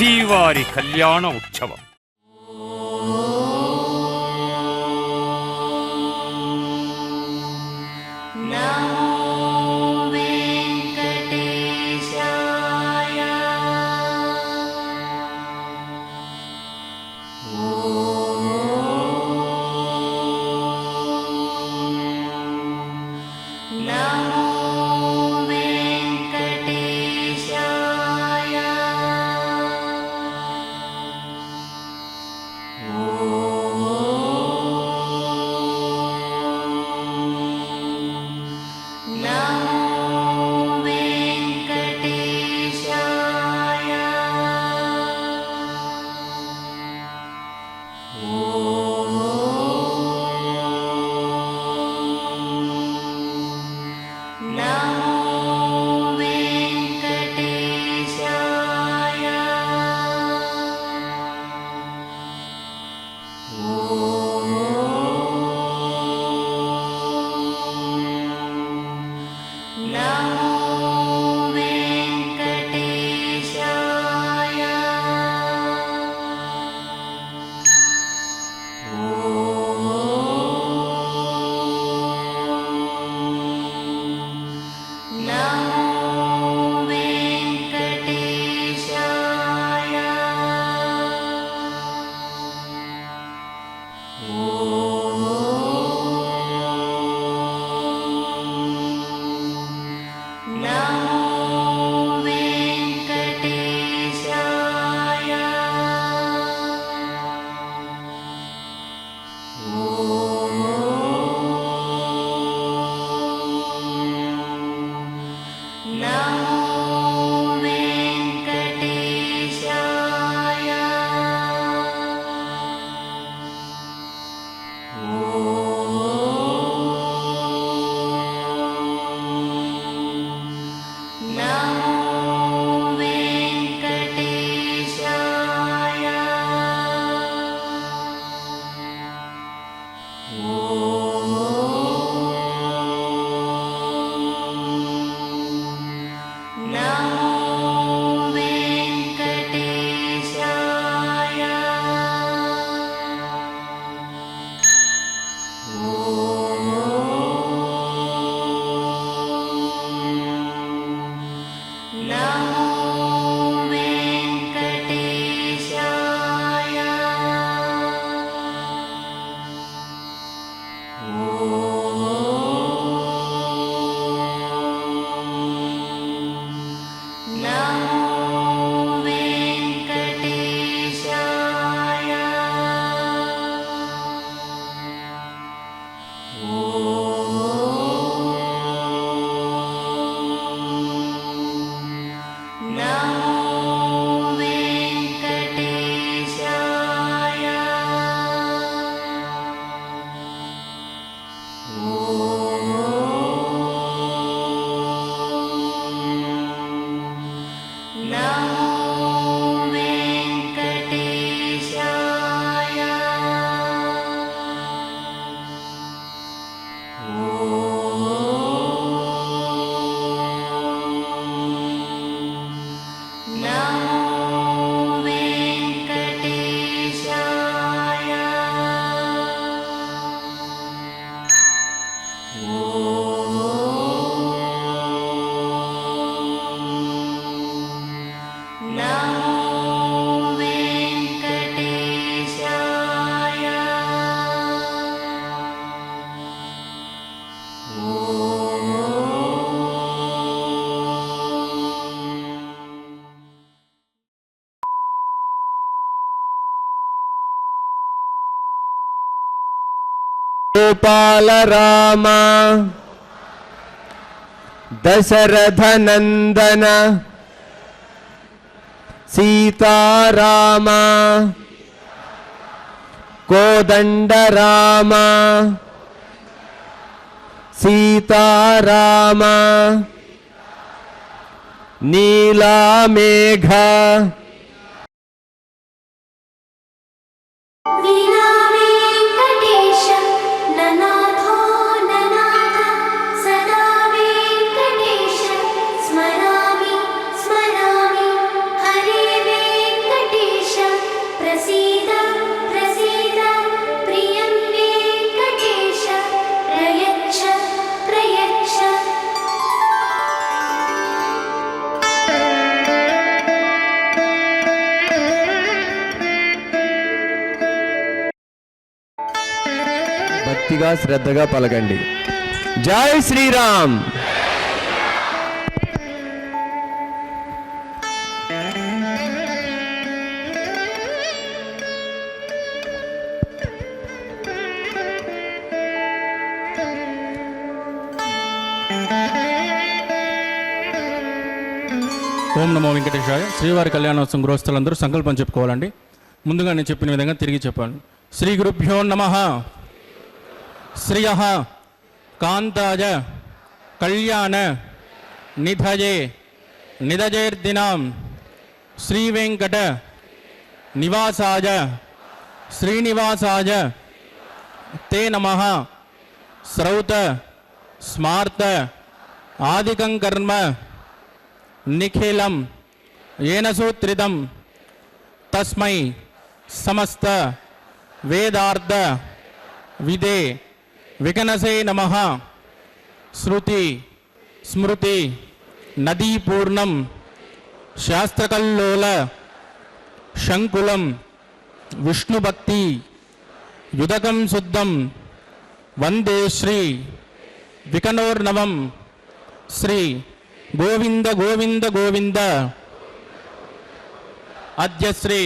శ్రీవారి కళ్యాణ ఉత్సవం. गोपाल राम दशरथ नंदन सीताराम कोदंड राम सीताराम नीला मेघ భక్తిగా శ్రద్ధగా పలకండి. జై శ్రీరామ్. ఓం నమో వెంకటేశాయ. శ్రీవారి కళ్యాణోత్సవం గృహస్థులందరూ సంకల్పం చెప్పుకోవాలండి. ముందుగా నేను చెప్పిన విధంగా తిరిగి చెప్పాను. శ్రీ గురుభ్యో నమః. శ్రియ కాంతాయ కళ్యాణ నిధయే నిధజేర్దినాం శ్రీ వెంకట నివాసాయ శ్రీనివాసాయ తే నమః. శ్రౌత స్మార్త ఆదికం కర్మ నిఖిలం ఏన సూత్రితం తస్మై సమస్త వేదార్థ విదే వికనసే నమః. శృతి స్మృతి నదీపూర్ణం శాస్త్రకల్లోల శంకులం విష్ణుభక్తి యుదకం శుద్ధం వందే శ్రీ వికనోర్నవం. శ్రీ గోవింద గోవింద గోవింద. అద్య శ్రీ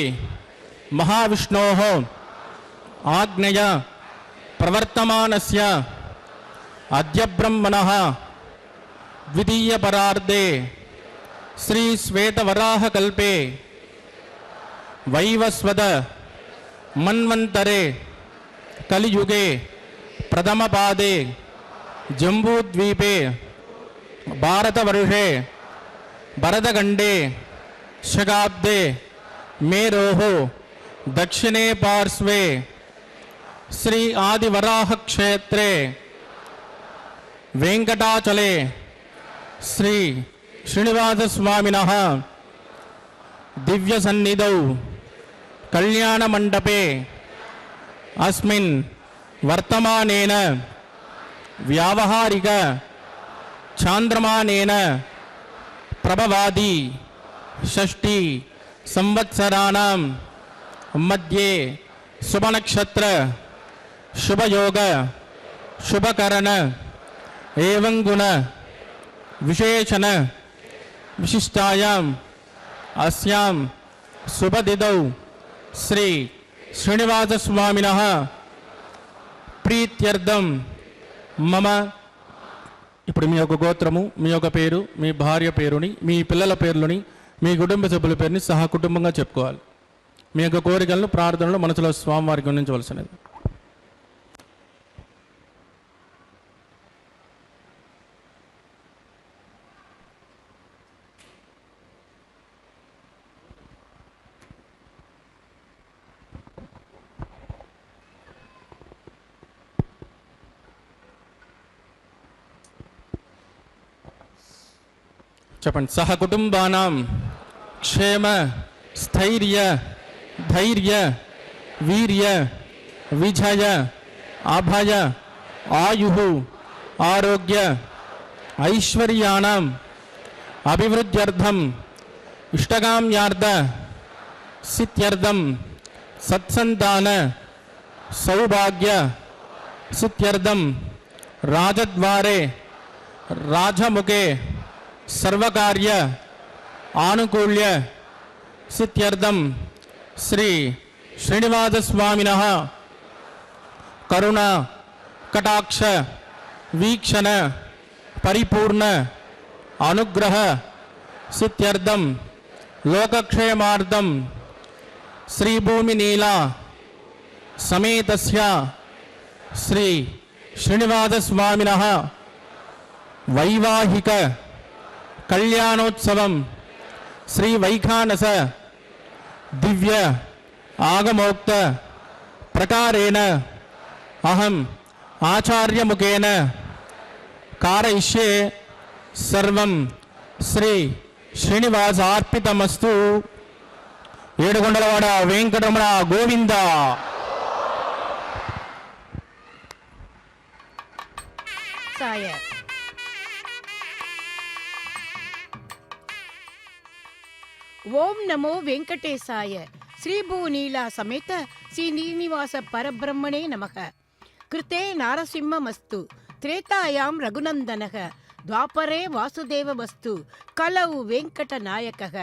మహావిష్ణోః ఆజ్ఞయ ప్రవర్తమానస్య అద్య బ్రహ్మణః ద్వితీయపరార్ధే శ్రీ శ్వేతవరాహకల్పే వైవస్వత మన్వంతరే కలియుగే ప్రథమపాదే జంబూద్వీపే భారతవర్షే భరతఖండే శకాబ్దే మేరోః దక్షిణే పార్శ్వే శ్రీ ఆదివరాహక్షేత్రే వెంకటాచలే శ్రీ శ్రీనివాసస్వామినః దివ్యసన్నిధౌ కళ్యాణమండపే అస్మిన్ వర్తమానేన వ్యావహారిక చాంద్రమానేన ప్రభవాది షష్ఠి సంవత్సరాణం మధ్యే శుభనక్షత్ర శుభయోగ శుభకరణ ఏవం గుణ విశేషణ విశిష్టాయాం అస్యాం శుభదిదౌ శ్రీ శ్రీనివాసస్వామినః ప్రీత్యర్థం మమ. ఇప్పుడు మీ యొక్క గోత్రము, మీ యొక్క పేరు, మీ భార్య పేరుని, మీ పిల్లల పేర్లని, మీ కుటుంబ సభ్యుల పేరుని సహా కుటుంబంగా చెప్పుకోవాలి. మీ యొక్క కోరికలను ప్రార్థనలు మనసులో స్వామివారికి అందించవలసినది. చెప్పండి. సహ కుటుంబానాం క్షేమ స్థైర్య ధైర్య వీర్య విజయ అభయ ఆయు ఆరోగ్య ఐశ్వర్యాణం అభివృద్ధ్యర్థం ఇష్టకామ్యార్థ సిద్ధ్యర్థం సత్సంతాన సౌభాగ్య సిద్ధ్యర్థం రాజద్వారే రాజముఖే సర్వకార్య ఆనుకూల్య సిద్ధ్యర్థం శ్రీ శ్రీనివాసస్వామినః కరుణ కటాక్ష వీక్షణ పరిపూర్ణ అనుగ్రహ సిద్ధ్యర్థం లోకక్షేమార్థం శ్రీభూమినీలా సమేతస్య శ్రీ శ్రీనివాసస్వామినః వైవాహిక కళ్యాణోత్సవం శ్రీ వైఖానస దివ్య ఆగమోక్త ప్రకారేణ అహం ఆచార్యముఖేన కారయిష్యే. సర్వం శ్రీ శ్రీనివాసార్పితమస్తు. ఏడుకొండలవాడ వెంకటరమణ గోవింద. సాయ ఓం నమో వెంకటేశాయ. శ్రీ భూనీలా సమేత శ్రీ శ్రీనివాస పరబ్రహ్మణే నమః. கிருத்தே நாரசிம்மமஸ்து திரேதாயாம் ரகுநந்தனக துவாபரே வாசுதேவமஸ்து கலவு வெங்கட நாயகக.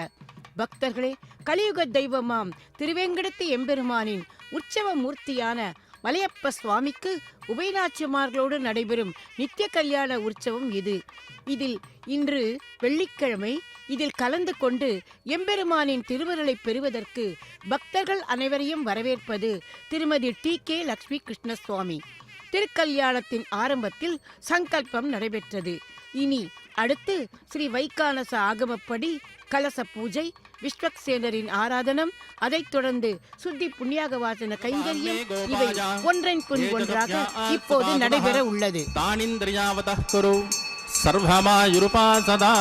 பக்தர்களே, கலியுக தெய்வமாம் திருவேங்கடத்து எம்பெருமானின் உற்சவ மூர்த்தியான மலையப்ப சுவாமிக்கு உபயநாச்சிமார்களோடு நடைபெறும் நித்திய கல்யாண உற்சவம் இது. இதில் இன்று வெள்ளிக்கிழமை இதில் கலந்து கொண்டு எம்பெருமானின் திருவருளை பெறுவதற்கு பக்தர்கள் அனைவரையும் வரவேற்பது திருமதி TK லட்சுமி கிருஷ்ணசுவாமி. திருக்கல்யாணத்தின் ஆரம்பத்தில் சங்கல்பம் நடைபெற்றது. இனி அடுத்து ஸ்ரீ வைகானச ஆகமப்படி கலச பூஜை, விஸ்வக்சேனரின் ஆராதனம், அதைத் தொடர்ந்து சுத்தி புண்ணியாக வாசன கைங்கரியம், இவை ஒன்றன் பின் ஒன்றாக இப்போது நடைபெற உள்ளது. சர்வமாயுருபாசதா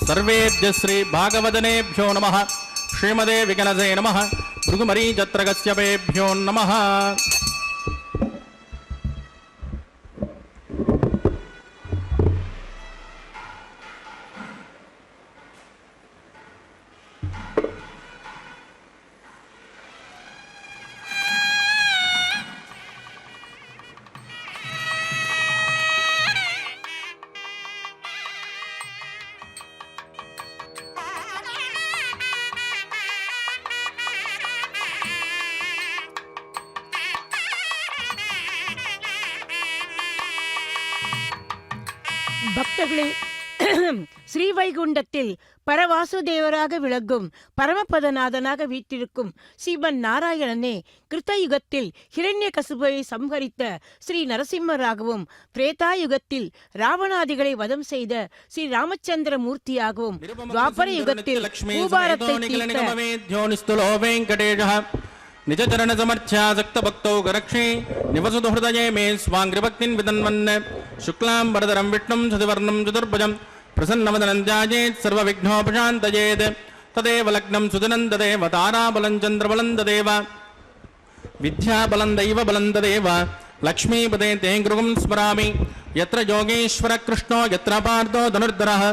சர்வேத்ய ஸ்ரீ பாகவதனேभ्यो நமः. ஸ்ரீமதே விகனசே நமः. பிருகுமரீச்சத்ரகஸ்யபேभ्यो நமः. பக்தர்களே, ஸ்ரீவைகுண்டத்தில் பரவாசுதேவராக விளங்கும் பரமபதநாதனாக வீற்றிருக்கும் ஸ்ரீமன் நாராயணனே கிருத்தயுகத்தில் ஹிரண்யகசிபை சம்ஹரித்த ஸ்ரீ நரசிம்மராகவும், திரேதாயுகத்தில் ராவணாதிகளை வதம் செய்த ஸ்ரீ ராமச்சந்திர மூர்த்தியாகவும், துவாபர யுகத்தில் பூபாரத்தை நிஜச்சரண சமர்ச்சா சக்த பக்தோ கரக்ஷே நிவசுது ஹிருதயே மே ஸ்வாங்கிரிபக்தின் விதன்வன் சுக்லாம் வரதரம் விஷ்ணும் சதுவர்ணம் சதுர்புஜம் பிரசன்னவதனம் ஜாயேத் சர்வ விக்னோபசாந்தயேத் ததேவ லக்னம் சுதனந்ததேவ தாராபலம் சந்திரபலந்ததேவ வித்யாபலம் தெய்வபலந்ததேவ லக்ஷ்மீபதே தே கிருகம் ஸ்மராமி யத்ர யோகேஸ்வர கிருஷ்ணோ யத்ர பார்த்தோ தனுர்தரः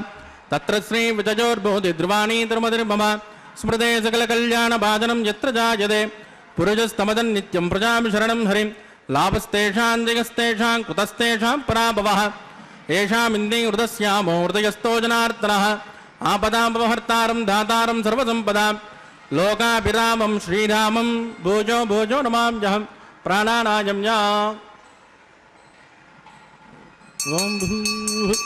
தத்ர ஸ்ரீ விஜயோர்போதி த்ருவாணி திருமதிர்மம ஸ்மிருதே சகல கல்யாண பாஜனம் யத்ர ஜாயதே புருஜஸ்தமதன் நித்யம் பிரஜாமி சரணம் ஹரிம் லாபஸ்தேஷாம் ஜெகஸ்தேஷாம் குதஸ்தேஷாம் பராபவः ஏஷாம் இந்தே ஹிருதஸ்யாமோ ஹிருதயஸ்தோ ஜனார்த்தனः ஆபதாபஹர்த்தாரம் தாதாரம் சர்வசம்பதாம் லோகாபிராமம் ஸ்ரீராமம் பூஜோ பூஜோ நமாம்யஹம் பிராணாநாயம் யா ஓம் பூஹ்.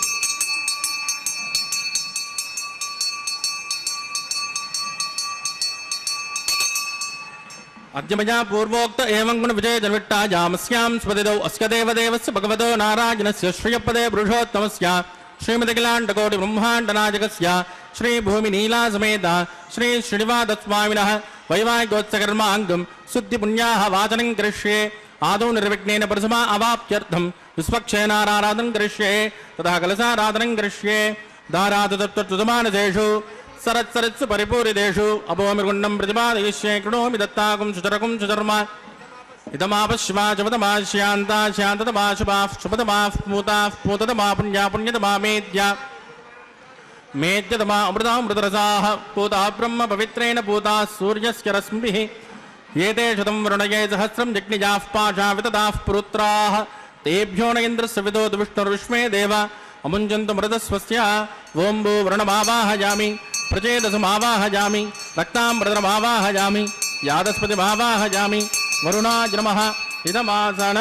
अद्यमया पूर्वोक्त एवं गुण विजय जन्विट्टा जामस्यां स्वदिदौ अस्य देवदेवस्य भगवतो नारायणस्य श्रियपदे पुरुषोत्तमस्य श्रीमदिखिलाण्डकोटि ब्रह्माण्डनायकस्य श्री भूमि नीला समेत श्री श्रीनिवासस्वामिनः वैवाहिकोत्सकर्माङ्गं शुद्धिपुण्याः वाचनं करिष्ये आदौ निर्विघ्नेन प्रथमा अवाप्त्यर्थं विस्वक्षेनाराधनं करिष्ये तथा कलशाराधनं करिष्ये दारातत्वमानसेषु सरत्सरत्सु परिपूरितेषु अपोमिर्गुण्डं प्रतिपादयिष्ये कृणोमि दत्ताकुं सुचरकुं सुचर्म इदमापश्वा चपदमा श्यान्ता श्यान्ततमा शुभाः शुभतमाः पूताः पूततमा पुण्या पुण्यतमा मेद्या मेद्यतमा अमृतामृतरसाः पूताः ब्रह्म पवित्रेण पूताः सूर्यस्य रश्मिभिः एते शतं वरुणये सहस्रं जग्निजाः पाशा वितताः पुरुत्राः तेभ्यो न इन्द्रस्य विदोद विष्णुर्विश्वे देव अमुञ्जन्तु मृतस्वस्य ओं भू वरुणमावाहयामि प्रचेदसमावाहयामि रक्ताम्बरमावाहयामि यादस्पतिमावाहयामि वरुणाय नमः इदमासन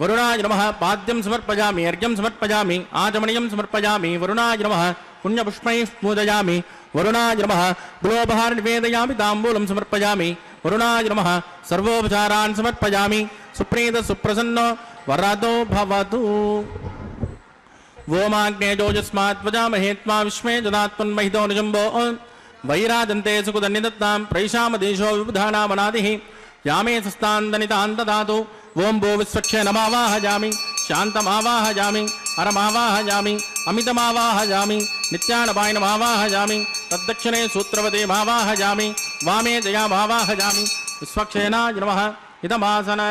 वरुणाय नमः पाद्यं समर्पयामि अर्घ्यं समर्पयामि आचमनीयं समर्पयामि वरुणाय नमः पुण्यपुष्पैः पूजयामि वरुणाय नमः गुलोपहार निवेदयामि ताम्बूलं समर्पयामि वरुणाय नमः सर्वोपचारान् समर्पयामि सुप्रीत सुप्रसन्नो वरदो भवतु वोमाग्नेजोजस्मात्वजामहे त्वा विश्वे जनात्मन्महितो निजम्बो वैराजन्ते सुकुदन्निदत्तां प्रैषामदेशो विबुधानामनादिः यामे सस्तान्दनितान् ददातु ओं भो विश्वक्षेनमावाहयामि शान्तमावाहयामि अरमावाहयामि अमितमावाहयामि नित्यानपायनमावाहयामि तद्दक्षिणे सूत्रवतीमावाहयामि वामे जयामावाहयामि विश्वक्षेनाय नमः इदमासन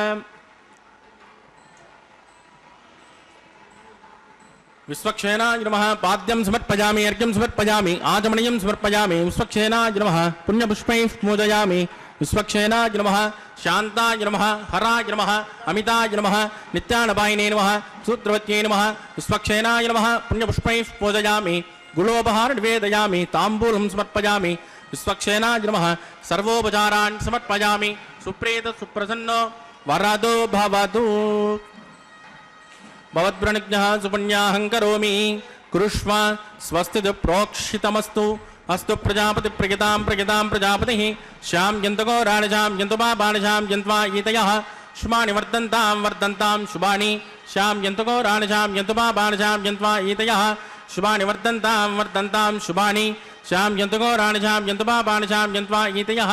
विश्वक्षेनाय नमः पाद्यं समर्पयामि अर्घ्यं समर्पयामि आचमनीयं समर्पयामि विश्वक्षेनाय नमः पुण्यपुष्पैः पूजयामि విశ్వక్షేనాయ నమః శాంతాయ నమః హరాయ నమః అమితాయ నమః నిత్యానపాయినే నమః సూత్రవత్యై నమః విశ్వక్షేనాయ నమః పుణ్యపుష్పైః పూజయామి గుళోపహార నివేదయామి తాంబూలం సమర్పయామి విశ్వక్షేనాయ నమః సర్వోపచారాన్ సమర్పయామి సుప్రీత సుప్రసన్నో వరదో భవతు భవద్వ్రణిజ్ఞః సుపుణ్యాహం కరోమి కురుష్వ స్వస్తిది ప్రోక్షితమస్తు అస్తు ప్రజాపతి ప్రగితాం ప్రగితాం ప్రజాపతి శ్యాం జంతకో రాణిజాం జంతుమా బాణిజాం జంత్వా ఈతయః శుభాని వర్ధంతాం వర్ధంతాం శుభాని శ్యాం జంతకో రాణిజాం జంతుమా బాణిజాం జంత్వా ఈతయః శుభాని వర్ధంతాం వర్ధంతాం శుభాని శ్యాం జంతకో రాణిజాం జంతుమా బాణిజాం జంత్వా ఈతయః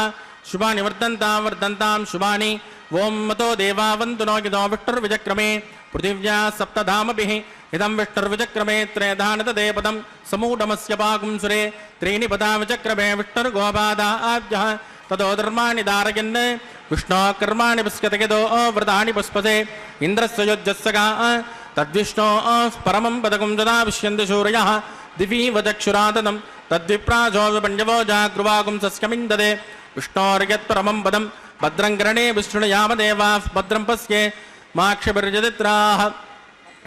శుభాని వర్ధంతాం వర్ధంతాం శుభాని ఓం మతో దేవా వంతునో గిదో విష్ణుర్విజక్రమే పృథివ్యా సప్తధామభిః ఇదం విష్ణుర్విచక్రమే త్రేధానతదే పదం సమూఢమస్య పాగుంసురే త్రీణి పదా విచక్రమే విష్ణుర్గోపాదాభ్యః తదో ధర్మాణి ధారయన్ విష్ణో కర్మాణి పశ్యతగిదో వ్రతాని పుష్పసే ఇంద్రస్య యుజ్జస్సగా తద్విష్ణో పరమం పదకం సదా విష్యంతి సూరయః దివీవ చక్షురాతనం తద్విప్రాజో విపంజవో జాగృవాగుం సస్యమిందదే విష్ణోర్యత్పరమం పదం భద్రం కరణే విష్ణుయామదేవాః భద్రం పశ్యే మాక్షభిర్జదిత్రాః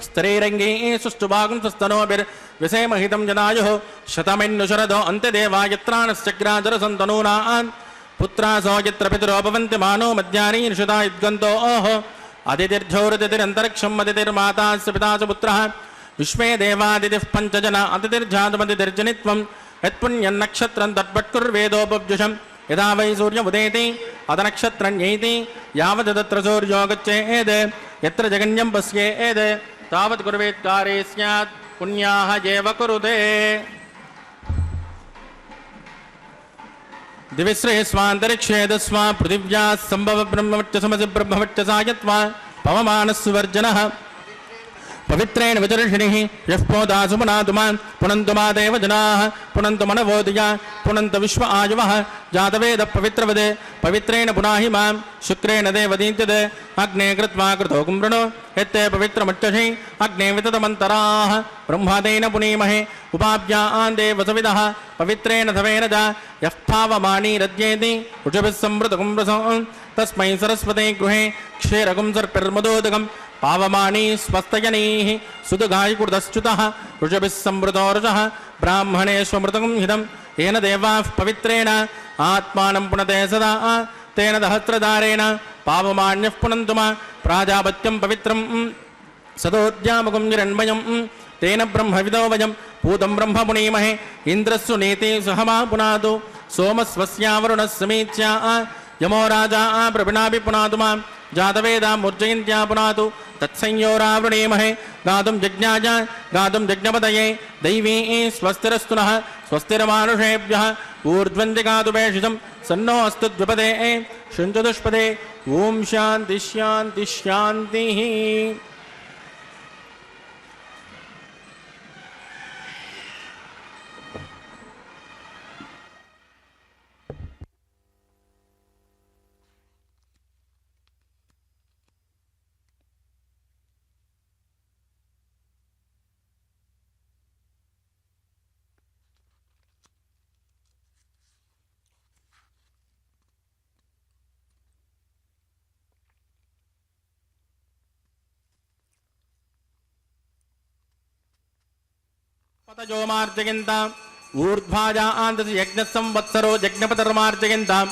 స్తరైరంగే సుష్టుభాగం స్వస్తనోభిర్విసేమహితం జనాయుః శతమిన్నుశరదో అంత్యదేవాయత్రాణశ్చక్రాజరసంతనూనాన్ పుత్రాసో యత్ర పితరో భవంతి మానో మధ్యాని నిషితా యుద్గంతో అతిథిర్ఝౌరతిథిరంతరిక్షం అతిథిర్మాతాస్య పితాచ పుత్రః విశ్వే దేవాదితిః పంచజన అతిథిర్జాతమతిథిర్జనిత్వం యత్పుణ్యన్నక్షత్రం తద్భట్కుర్వేదోపవ్యుషం యదా వై సూర్య ఉదేతి అదనక్షత్రన్యైతి యావదత్ర సూర్యో గచ్చేద్ యత్ర జగన్యం పశ్యేద్ తావత్ కుర్వేత్కారే స్యాత్ పుణ్యాః ఏవ కురుతే దివిశ్రేయస్వాంతరిక్షే దస్వా పృథివ్యా సంభవ బ్రహ్మవచ్చసమసి బ్రహ్మవచ్చసాయత్వా పవమానస్సువర్జనః పవిత్రేణ విచర్షిణిః యః పోదాసు పునాతుమాన్ పునంతు మా దేవ జనాః పునంతు మనవోదియా పునంత విశ్వ ఆయువః జాతవేద పవిత్రవదే పవిత్రేణ పునాహి మాం శుక్రేణ దేవదీత్యదే అగ్నే కృత్వా కృతోకుం వృణో యత్తే పవిత్రమచ్చషి అగ్నే వితతమంతరాః బ్రహ్మాదేన పునీమహే ఉపాభ్యాన్ దేవసవిదః పవిత్రేణ ధవేన చ యః పావమానీరద్యేతి ఋషభిः సంవృతకుం రసం తస్మై సరస్వతే గృహే క్షీరకుం సర్పిర్మదోదకం పావమానీ స్వస్తయనీః సుదుగాయకుర్దశ్చ్యుతః ఋషభిः సంవృతో ఋషః బ్రాహ్మణేష్వమృతకం హితం ఏన దేవాః పవిత్రేణ ఆత్మానం పునతే సదా తేన దహస్రదారేణ పావమాన్యః పునంతు మా ప్రాజాపత్యం పవిత్రం సదోద్యామకం నిరణ్మయం తేన బ్రహ్మవిదో వయం పూతం బ్రహ్మ పునీమహే ఇంద్రస్సు నీతి సహమా పునాతు సోమస్వస్యావరుణः సమీత్యా యమో రాజా ప్రభినాభి పునాతు మాం జాతవేదామూర్జయంత్యా పునాతు తత్సంయోరావృణీమహే గాతుం యజ్ఞాయ గాతుం యజ్ఞపతయే దైవీ స్వస్తిరస్తు నః స్వస్తిరమానుషేభ్యः ఊర్ధ్వంతి గాతుభేషితం సన్నో అస్తు ద్విపదే షుంచతుష్పదే ఓం శాంతి శాంతి శాంతి. పతజోమార్జయంతాం ఊర్ధ్వాజా ఆందసి యజ్ఞ సంవత్సరో యజ్ఞపతర్మార్జయంతాం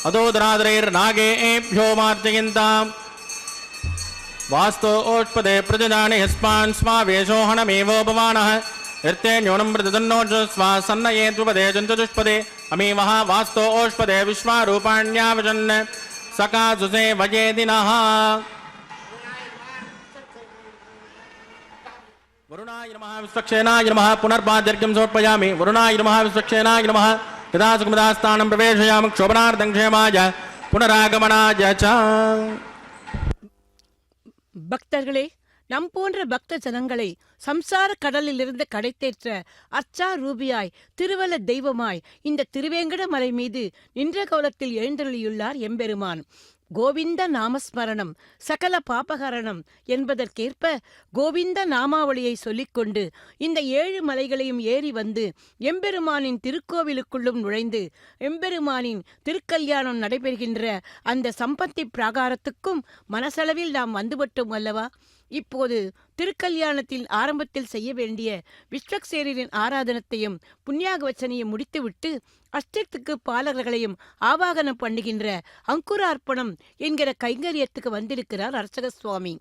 అదోదరాదరైర్నాగేభ్యో మార్జయంతాం వాస్తో ఓష్పదే ప్రజజాని యస్మాన్ స్వావేశోహణమేవోపమానః యర్తే న్యూనం ప్రజదన్నోజస్వా సన్నయే ద్విపదే జంతుజుష్పదే అమీవః వాస్తో ఓష్పదే విశ్వారూపాణ్యావజన్ సకాసుసే వయేదినః. వరుణాయ నమః విశ్వక్షేనాయ నమః పునర్పాద్యర్ఘ్యం సమర్పయామి. వరుణాయ నమః విశ్వక్షేనాయ నమః యథాసుఖమదాస్థానం ప్రవేశయామి క్షోభనార్థం క్షేమాయ புனராகமனாய ச. பக்தர்களே, நம் போன்ற பக்த ஜனங்களை சம்சார கடலிலிருந்து கடைத்தேற்ற அர்ச்சா ரூபியாய் திருவல தெய்வமாய் இந்த திருவேங்கட மலை மீது நின்ற கோலத்தில் எழுந்தருளியுள்ளார் எம்பெருமான். கோவிந்த நாமஸ்மரணம் சகல பாபகரணம் என்பதற்கேற்ப கோவிந்த நாமாவளியை சொல்லிக்கொண்டு இந்த 7 மலைகளையும் ஏறி வந்து எம்பெருமானின் திருக்கோவிலுக்குள்ளும் நுழைந்து எம்பெருமானின் திருக்கல்யாணம் நடைபெறுகின்ற அந்த சம்பத்தி பிராகாரத்துக்கும் மனசளவில் நாம் வந்துவிட்டோம் அல்லவா? இப்போது திருக்கல்யாணத்தின் ஆரம்பத்தில் செய்ய வேண்டிய விஸ்வக்சேனரின் ஆராதனத்தையும் புண்ணியாகவச்சனையும் முடித்துவிட்டு அஷ்டத்துக்கு பாலகர்களையும் ஆவாகனம் பண்ணுகின்ற அங்குரார்ப்பணம் என்கிற கைங்கரியத்துக்கு வந்திருக்கிறார் அர்ச்சக சுவாமி.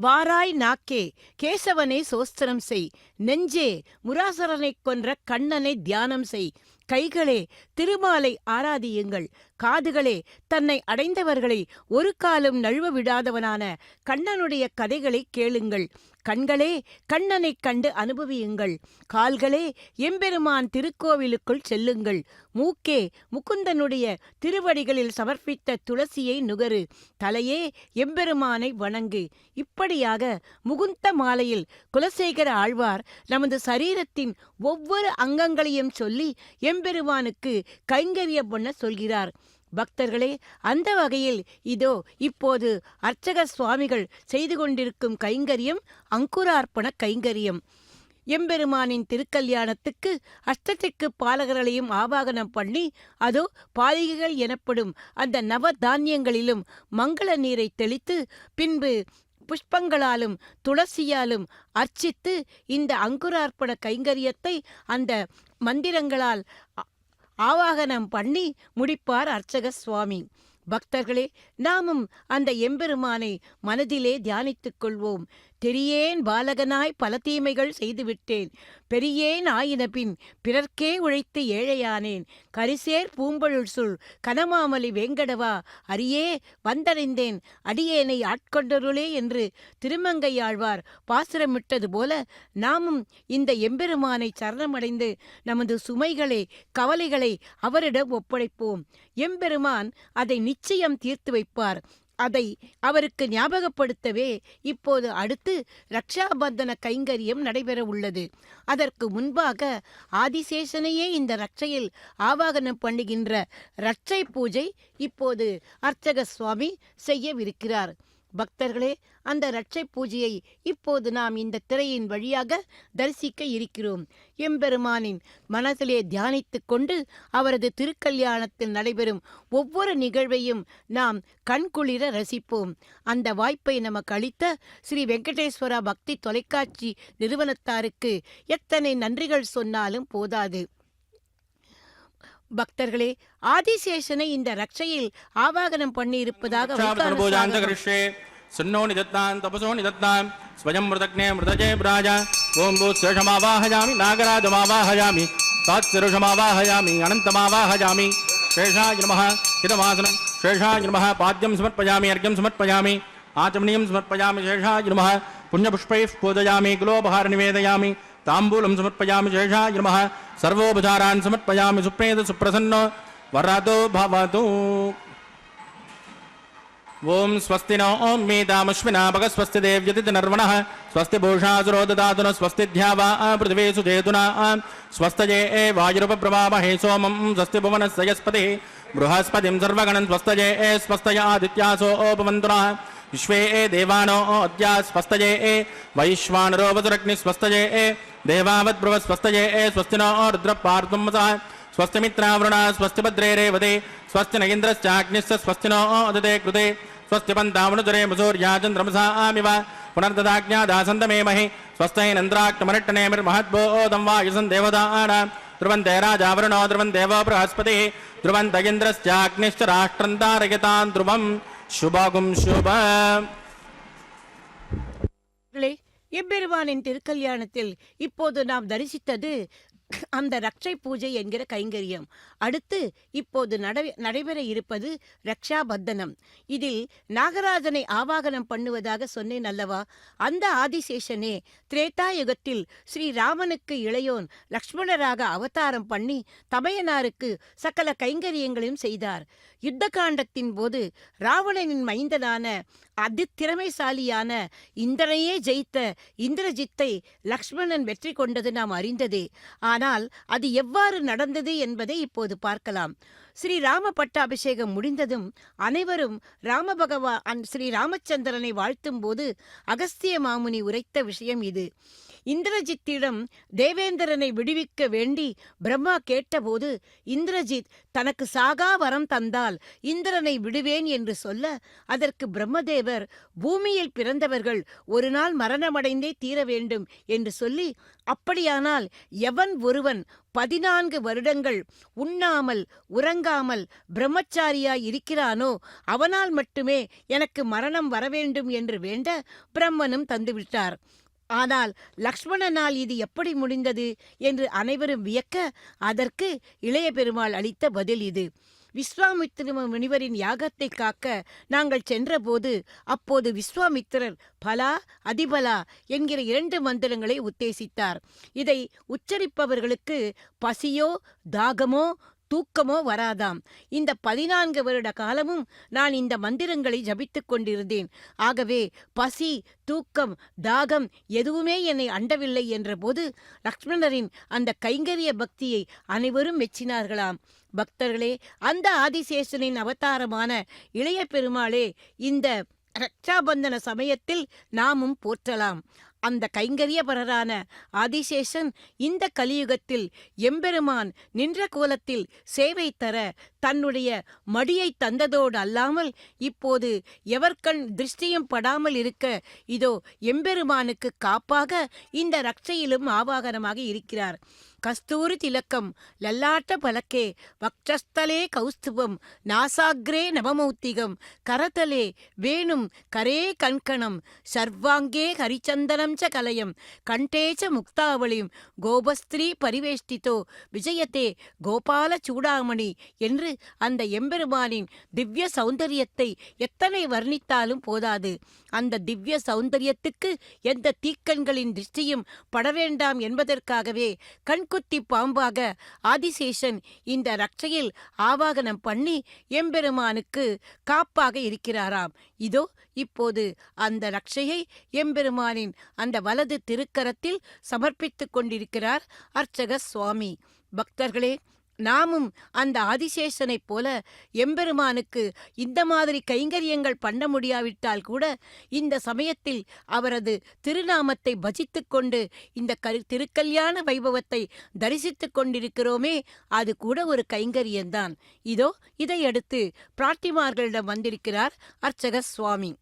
வாராய் நாக்கே கேசவனை சோஸ்திரம் செய், நெஞ்சே முராசரனை கொன்ற கண்ணனை தியானம் செய், கைகளே திருமாலை ஆராதியுங்கள், காதுகளே தன்னை அடைந்தவர்களை ஒரு காலம் நழுவ விடாதவனான கண்ணனுடைய கதைகளை கேளுங்கள், கண்களே கண்ணனை கண்டு அனுபவியுங்கள், கால்களே எம்பெருமான் திருக்கோவிலுக்குள் செல்லுங்கள், மூக்கே முகுந்தனுடைய திருவடிகளில் சமர்ப்பித்த துளசியை நுகரு, தலையே எம்பெருமானை வணங்கு. இப்படியாக முகுந்த மாலையில் குலசேகர ஆழ்வார் நமது சரீரத்தின் ஒவ்வொரு அங்கங்களையும் சொல்லி எம்பெருமானுக்கு கைங்கரியம் பண்ண சொல்கிறார். பக்தர்களே, அந்த வகையில் இதோ இப்போது அர்ச்சக சுவாமிகள் செய்து கொண்டிருக்கும் கைங்கரியம் அங்குரார்ப்பண கைங்கரியம். எம்பெருமானின் திருக்கல்யாணத்துக்கு அஷ்டத்திற்கு பாலகர்களையும் ஆவாகனம் பண்ணி அதோ பாலிகைகள் எனப்படும் அந்த நவ தானியங்களிலும் மங்கள நீரை தெளித்து பின்பு புஷ்பங்களாலும் துளசியாலும் அர்ச்சித்து இந்த அங்குரார்ப்பண கைங்கரியத்தை அந்த மந்திரங்களால் ஆவாகனம் பண்ணி முடிப்பார் அர்ச்சக சுவாமி. பக்தர்களே, நாமும் அந்த எம்பெருமானை மனதிலே தியானித்துக் கொள்வோம். தெரியேன் பாலகனாய் பல தீமைகள் செய்துவிட்டேன், பெரியேன் ஆயின பின் பிறர்க்கே உழைத்து ஏழையானேன், கரிசேர் பூம்பொழில் சொல் கனமாமலி வேங்கடவா அரியே வந்தடைந்தேன் அடியேனை ஆட்கொண்டருளே என்று திருமங்கையாழ்வார் பாசுரமிட்டது போல நாமும் இந்த எம்பெருமானை சரணமடைந்து நமது சுமைகளை கவலைகளை அவரிடம் ஒப்படைப்போம். எம்பெருமான் அதை நிச்சயம் தீர்த்து வைப்பார். அதை அவருக்கு ஞாபகப்படுத்தவே இப்போது அடுத்து ரக்ஷாபந்தன கைங்கரியம் நடைபெற உள்ளது. அதற்கு முன்பாக ஆதிசேஷனையே இந்த ரட்சையில் ஆவாகனம் பண்ணுகின்ற ரட்சை பூஜை இப்போது அர்ச்சக சுவாமி செய்யவிருக்கிறார். பக்தர்களே, அந்த ரட்சை பூஜையை இப்போது நாம் இந்த திரையின் வழியாக தரிசிக்க இருக்கிறோம். எம்பெருமானின் மனதிலே தியானித்து கொண்டு அவரது திருக்கல்யாணத்தில் நடைபெறும் ஒவ்வொரு நிகழ்வையும் நாம் கண்குளிர ரசிப்போம். அந்த வாய்ப்பை நமக்கு அளித்த ஸ்ரீ வெங்கடேஸ்வரா பக்தி தொலைக்காட்சி நிறுவனத்தாருக்கு எத்தனை நன்றிகள் சொன்னாலும் போதாது. பக்தர்களே, ஆதிசேஷனை இந்த ரட்சையில் ஆவாகனம் பண்ணி இருப்பதாக ஸ்வயம் மிருதக்னே மிருதஜே பிராஜ ஓம் பூஷமாவாஹயாமி நாகராஜமாவாஹயாமி தாத்சருஷமாவாஹயாமி அனந்தமாவாஹயாமி சேஷாய நமः ஹிதமாசனம் சேஷாய நமः பாத்யம் சமர்ப்பயாமி அர்க்யம் சமர்ப்பயாமி ஆச்சமனியம் சமர்ப்பயாமி சேஷாய நமः புண்ணியபுஷ்பைः பூஜயாமி குலோபஹார நிவேதயாமி தாம்பூலம் சமர்ப்பயாமி சேஷாய நமः சர்வோபசாரான் சமர்ப்பயாமி சுப்ரேத சுப்ரசன்னோ வராதோ பவது. ஓம் ஸ்வஸ்தி நோ மீதாமஸ்வினா பகஸ்வஸ்தி தேவ்யதித் நர்வணः ஸ்வஸ்தி பூஷாசுரோ ததாதுன ஸ்வஸ்தி த்யாவா பிருத்திவே சுதேதுனா ஸ்வஸ்தயே வாயுருபப்ரவாமஹே சோமம் ஸ்வஸ்தி புவனஸ்யஸ்பதிः बृहस्पतिं सर्वगणं स्वस्तये स्वस्तय आदित्यासो ओपमन्तुनः विश्वे देवानो अद्या स्वस्तये वैश्वानरो वसुरग्निः स्वस्तये देवावद्ब्रुव स्वस्तये स्वस्तिनो रुद्रपार्तुमसः स्वस्तिमित्रावरुणा स्वस्तिभद्रे रेवते स्वस्ति न इन्द्रश्चाग्निश्च स्वस्तिनो अदते कृते स्वस्ति पन्तावनुजरे मुसूर्या चन्द्रमसामिव पुनर्ददाज्ञादासन्तमेमहि स्वस्तैनन्द्राक्तमनिट्टनेमिर्महद्भोदं वायुसं देवदानां ध्रुवन्ते राजावरुणो ध्रुवन्देवो बृहस्पतिः ध्रुवन्त इन्द्रश्चाग्निश्च राष्ट्रं तारयतां ध्रुवं शुभगुं शुभ. எம்பெருமானின் திருக்கல்யாணத்தில் இப்போது நாம் தரிசித்தது அந்த ரட்சை பூஜை என்கிற கைங்கரியம். அடுத்து இப்போது நடைபெற இருப்பது ரக்ஷாபந்தனம். இதில் நாகராஜனை ஆவாகனம் பண்ணுவதாக சொன்னேன் அல்லவா? அந்த ஆதிசேஷனே திரேதாயுகத்தில் ஸ்ரீராமனுக்கு இளையோன் லக்ஷ்மணராக அவதாரம் பண்ணி தமையனாருக்கு சகல கைங்கரியங்களையும் செய்தார். யுத்த காண்டத்தின் போது ராவணனின் மைந்தனான அதித்திறமைசாலியான இந்திரனையே ஜெயித்த இந்திரஜித்தை லக்ஷ்மணன் வெற்றி கொண்டது நாம் அறிந்ததே. ஆனால் அது எவ்வாறு நடந்தது என்பதை இப்போது பார்க்கலாம். ஸ்ரீராம பட்டாபிஷேகம் முடிந்ததும் அனைவரும் ஸ்ரீ ராமச்சந்திரனை வாழ்த்தும் போது அகஸ்திய மாமுனி உரைத்த விஷயம் இது. இந்திரஜித்திடம் தேவேந்திரனை விடுவிக்க வேண்டி பிரம்மா கேட்டபோது இந்திரஜித் தனக்கு சாகா வரம் தந்தால் இந்திரனை விடுவேன் என்று சொல்ல, அதற்கு பிரம்மதேவர் பூமியில் பிறந்தவர்கள் ஒரு நாள் மரணமடைந்தே தீர வேண்டும் என்று சொல்லி, அப்படியானால் எவன் ஒருவன் 14 வருடங்கள் உண்ணாமல் உறங்காமல் பிரம்மச்சாரியாய் இருக்கிறானோ அவனால் மட்டுமே எனக்கு மரணம் வரவேண்டும் என்று வேண்ட பிரம்மனும் தந்துவிட்டார். ஆனால் லக்ஷ்மணனால் இது எப்படி முடிந்தது என்று அனைவரும் வியக்க, அதற்கு இளைய பெருமாள் அளித்த பதில் இது. விஸ்வாமித்திர முனிவரின் யாகத்தை காக்க நாங்கள் சென்றபோது அப்போது விஸ்வாமித்திரர் பலா அதிபலா என்கிற 2 மந்திரங்களை உத்தேசித்தார். இதை உச்சரிப்பவர்களுக்கு பசியோ தாகமோ தூக்கமோ வராதாம். இந்த 14 வருட காலமும் நான் இந்த மந்திரங்களை ஜபித்துக் கொண்டிருந்தேன். ஆகவே பசி தூக்கம் தாகம் எதுவுமே என்னை அண்டவில்லை என்றபோது லக்ஷ்மணரின் அந்த கைங்கரிய பக்தியை அனைவரும் மெச்சினார்களாம். பக்தர்களே, அந்த ஆதிசேஷனின் அவதாரமான இளைய பெருமாளே இந்த ரக்ஷாபந்தன சமயத்தில் நாமும் போற்றலாம். அந்த கைங்கரியபரரான ஆதிசேஷன் இந்த கலியுகத்தில் எம்பெருமான் நின்ற கோலத்தில் சேவை தர தன்னுடைய மடியை தந்ததோடு அல்லாமல் இப்போது எவர்கண் திருஷ்டியும் படாமல் இருக்க இதோ எம்பெருமானுக்கு காப்பாக இந்த ரட்சையிலும் ஆவாகனமாக இருக்கிறார். கஸ்தூரி திலக்கம் லல்லாட்ட பலக்கே வக்ஷஸ்தலே கௌஸ்துபம் நாசாக்ரே நவமௌத்திகம் கரதலே வேணும் கரே கண்கணம் சர்வாங்கே ஹரிச்சந்தனம் ச கலயம் கண்டேச்ச முக்தாவளியும் கோபஸ்திரீ பரிவேஷ்டிதோ விஜயத்தே கோபால சூடாமணி என்று அந்த எம்பெருமானின் திவ்ய சௌந்தரியத்தை எத்தனை வர்ணித்தாலும் போதாது. அந்த திவ்ய சௌந்தரியத்துக்கு எந்த தீக்கண்களின் திருஷ்டியும் படவேண்டாம் என்பதற்காகவே கண்குத்தி பாம்பாக ஆதிசேஷன் இந்த ரட்சையில் ஆவாகனம் பண்ணி எம்பெருமானுக்கு காப்பாக இருக்கிறாராம். இதோ இப்போது அந்த ரட்சையை எம்பெருமானின் அந்த வலது திருக்கரத்தில் சமர்ப்பித்துக் கொண்டிருக்கிறார் அர்ச்சக சுவாமி. பக்தர்களே, நாமும் அந்த ஆதிசேஷனைப் போல எம்பெருமானுக்கு இந்த மாதிரி கைங்கரியங்கள் பண்ண முடியாவிட்டால் கூட இந்த சமயத்தில் அவரது திருநாமத்தை பஜித்துக் கொண்டு இந்த திருக்கல்யாண வைபவத்தை தரிசித்துக் கொண்டிருக்கிறோமே, அது கூட ஒரு கைங்கரியம்தான். இதோ இதையடுத்து பிராட்டிமார்களிடம் வந்திருக்கிறார் அர்ச்சக சுவாமி.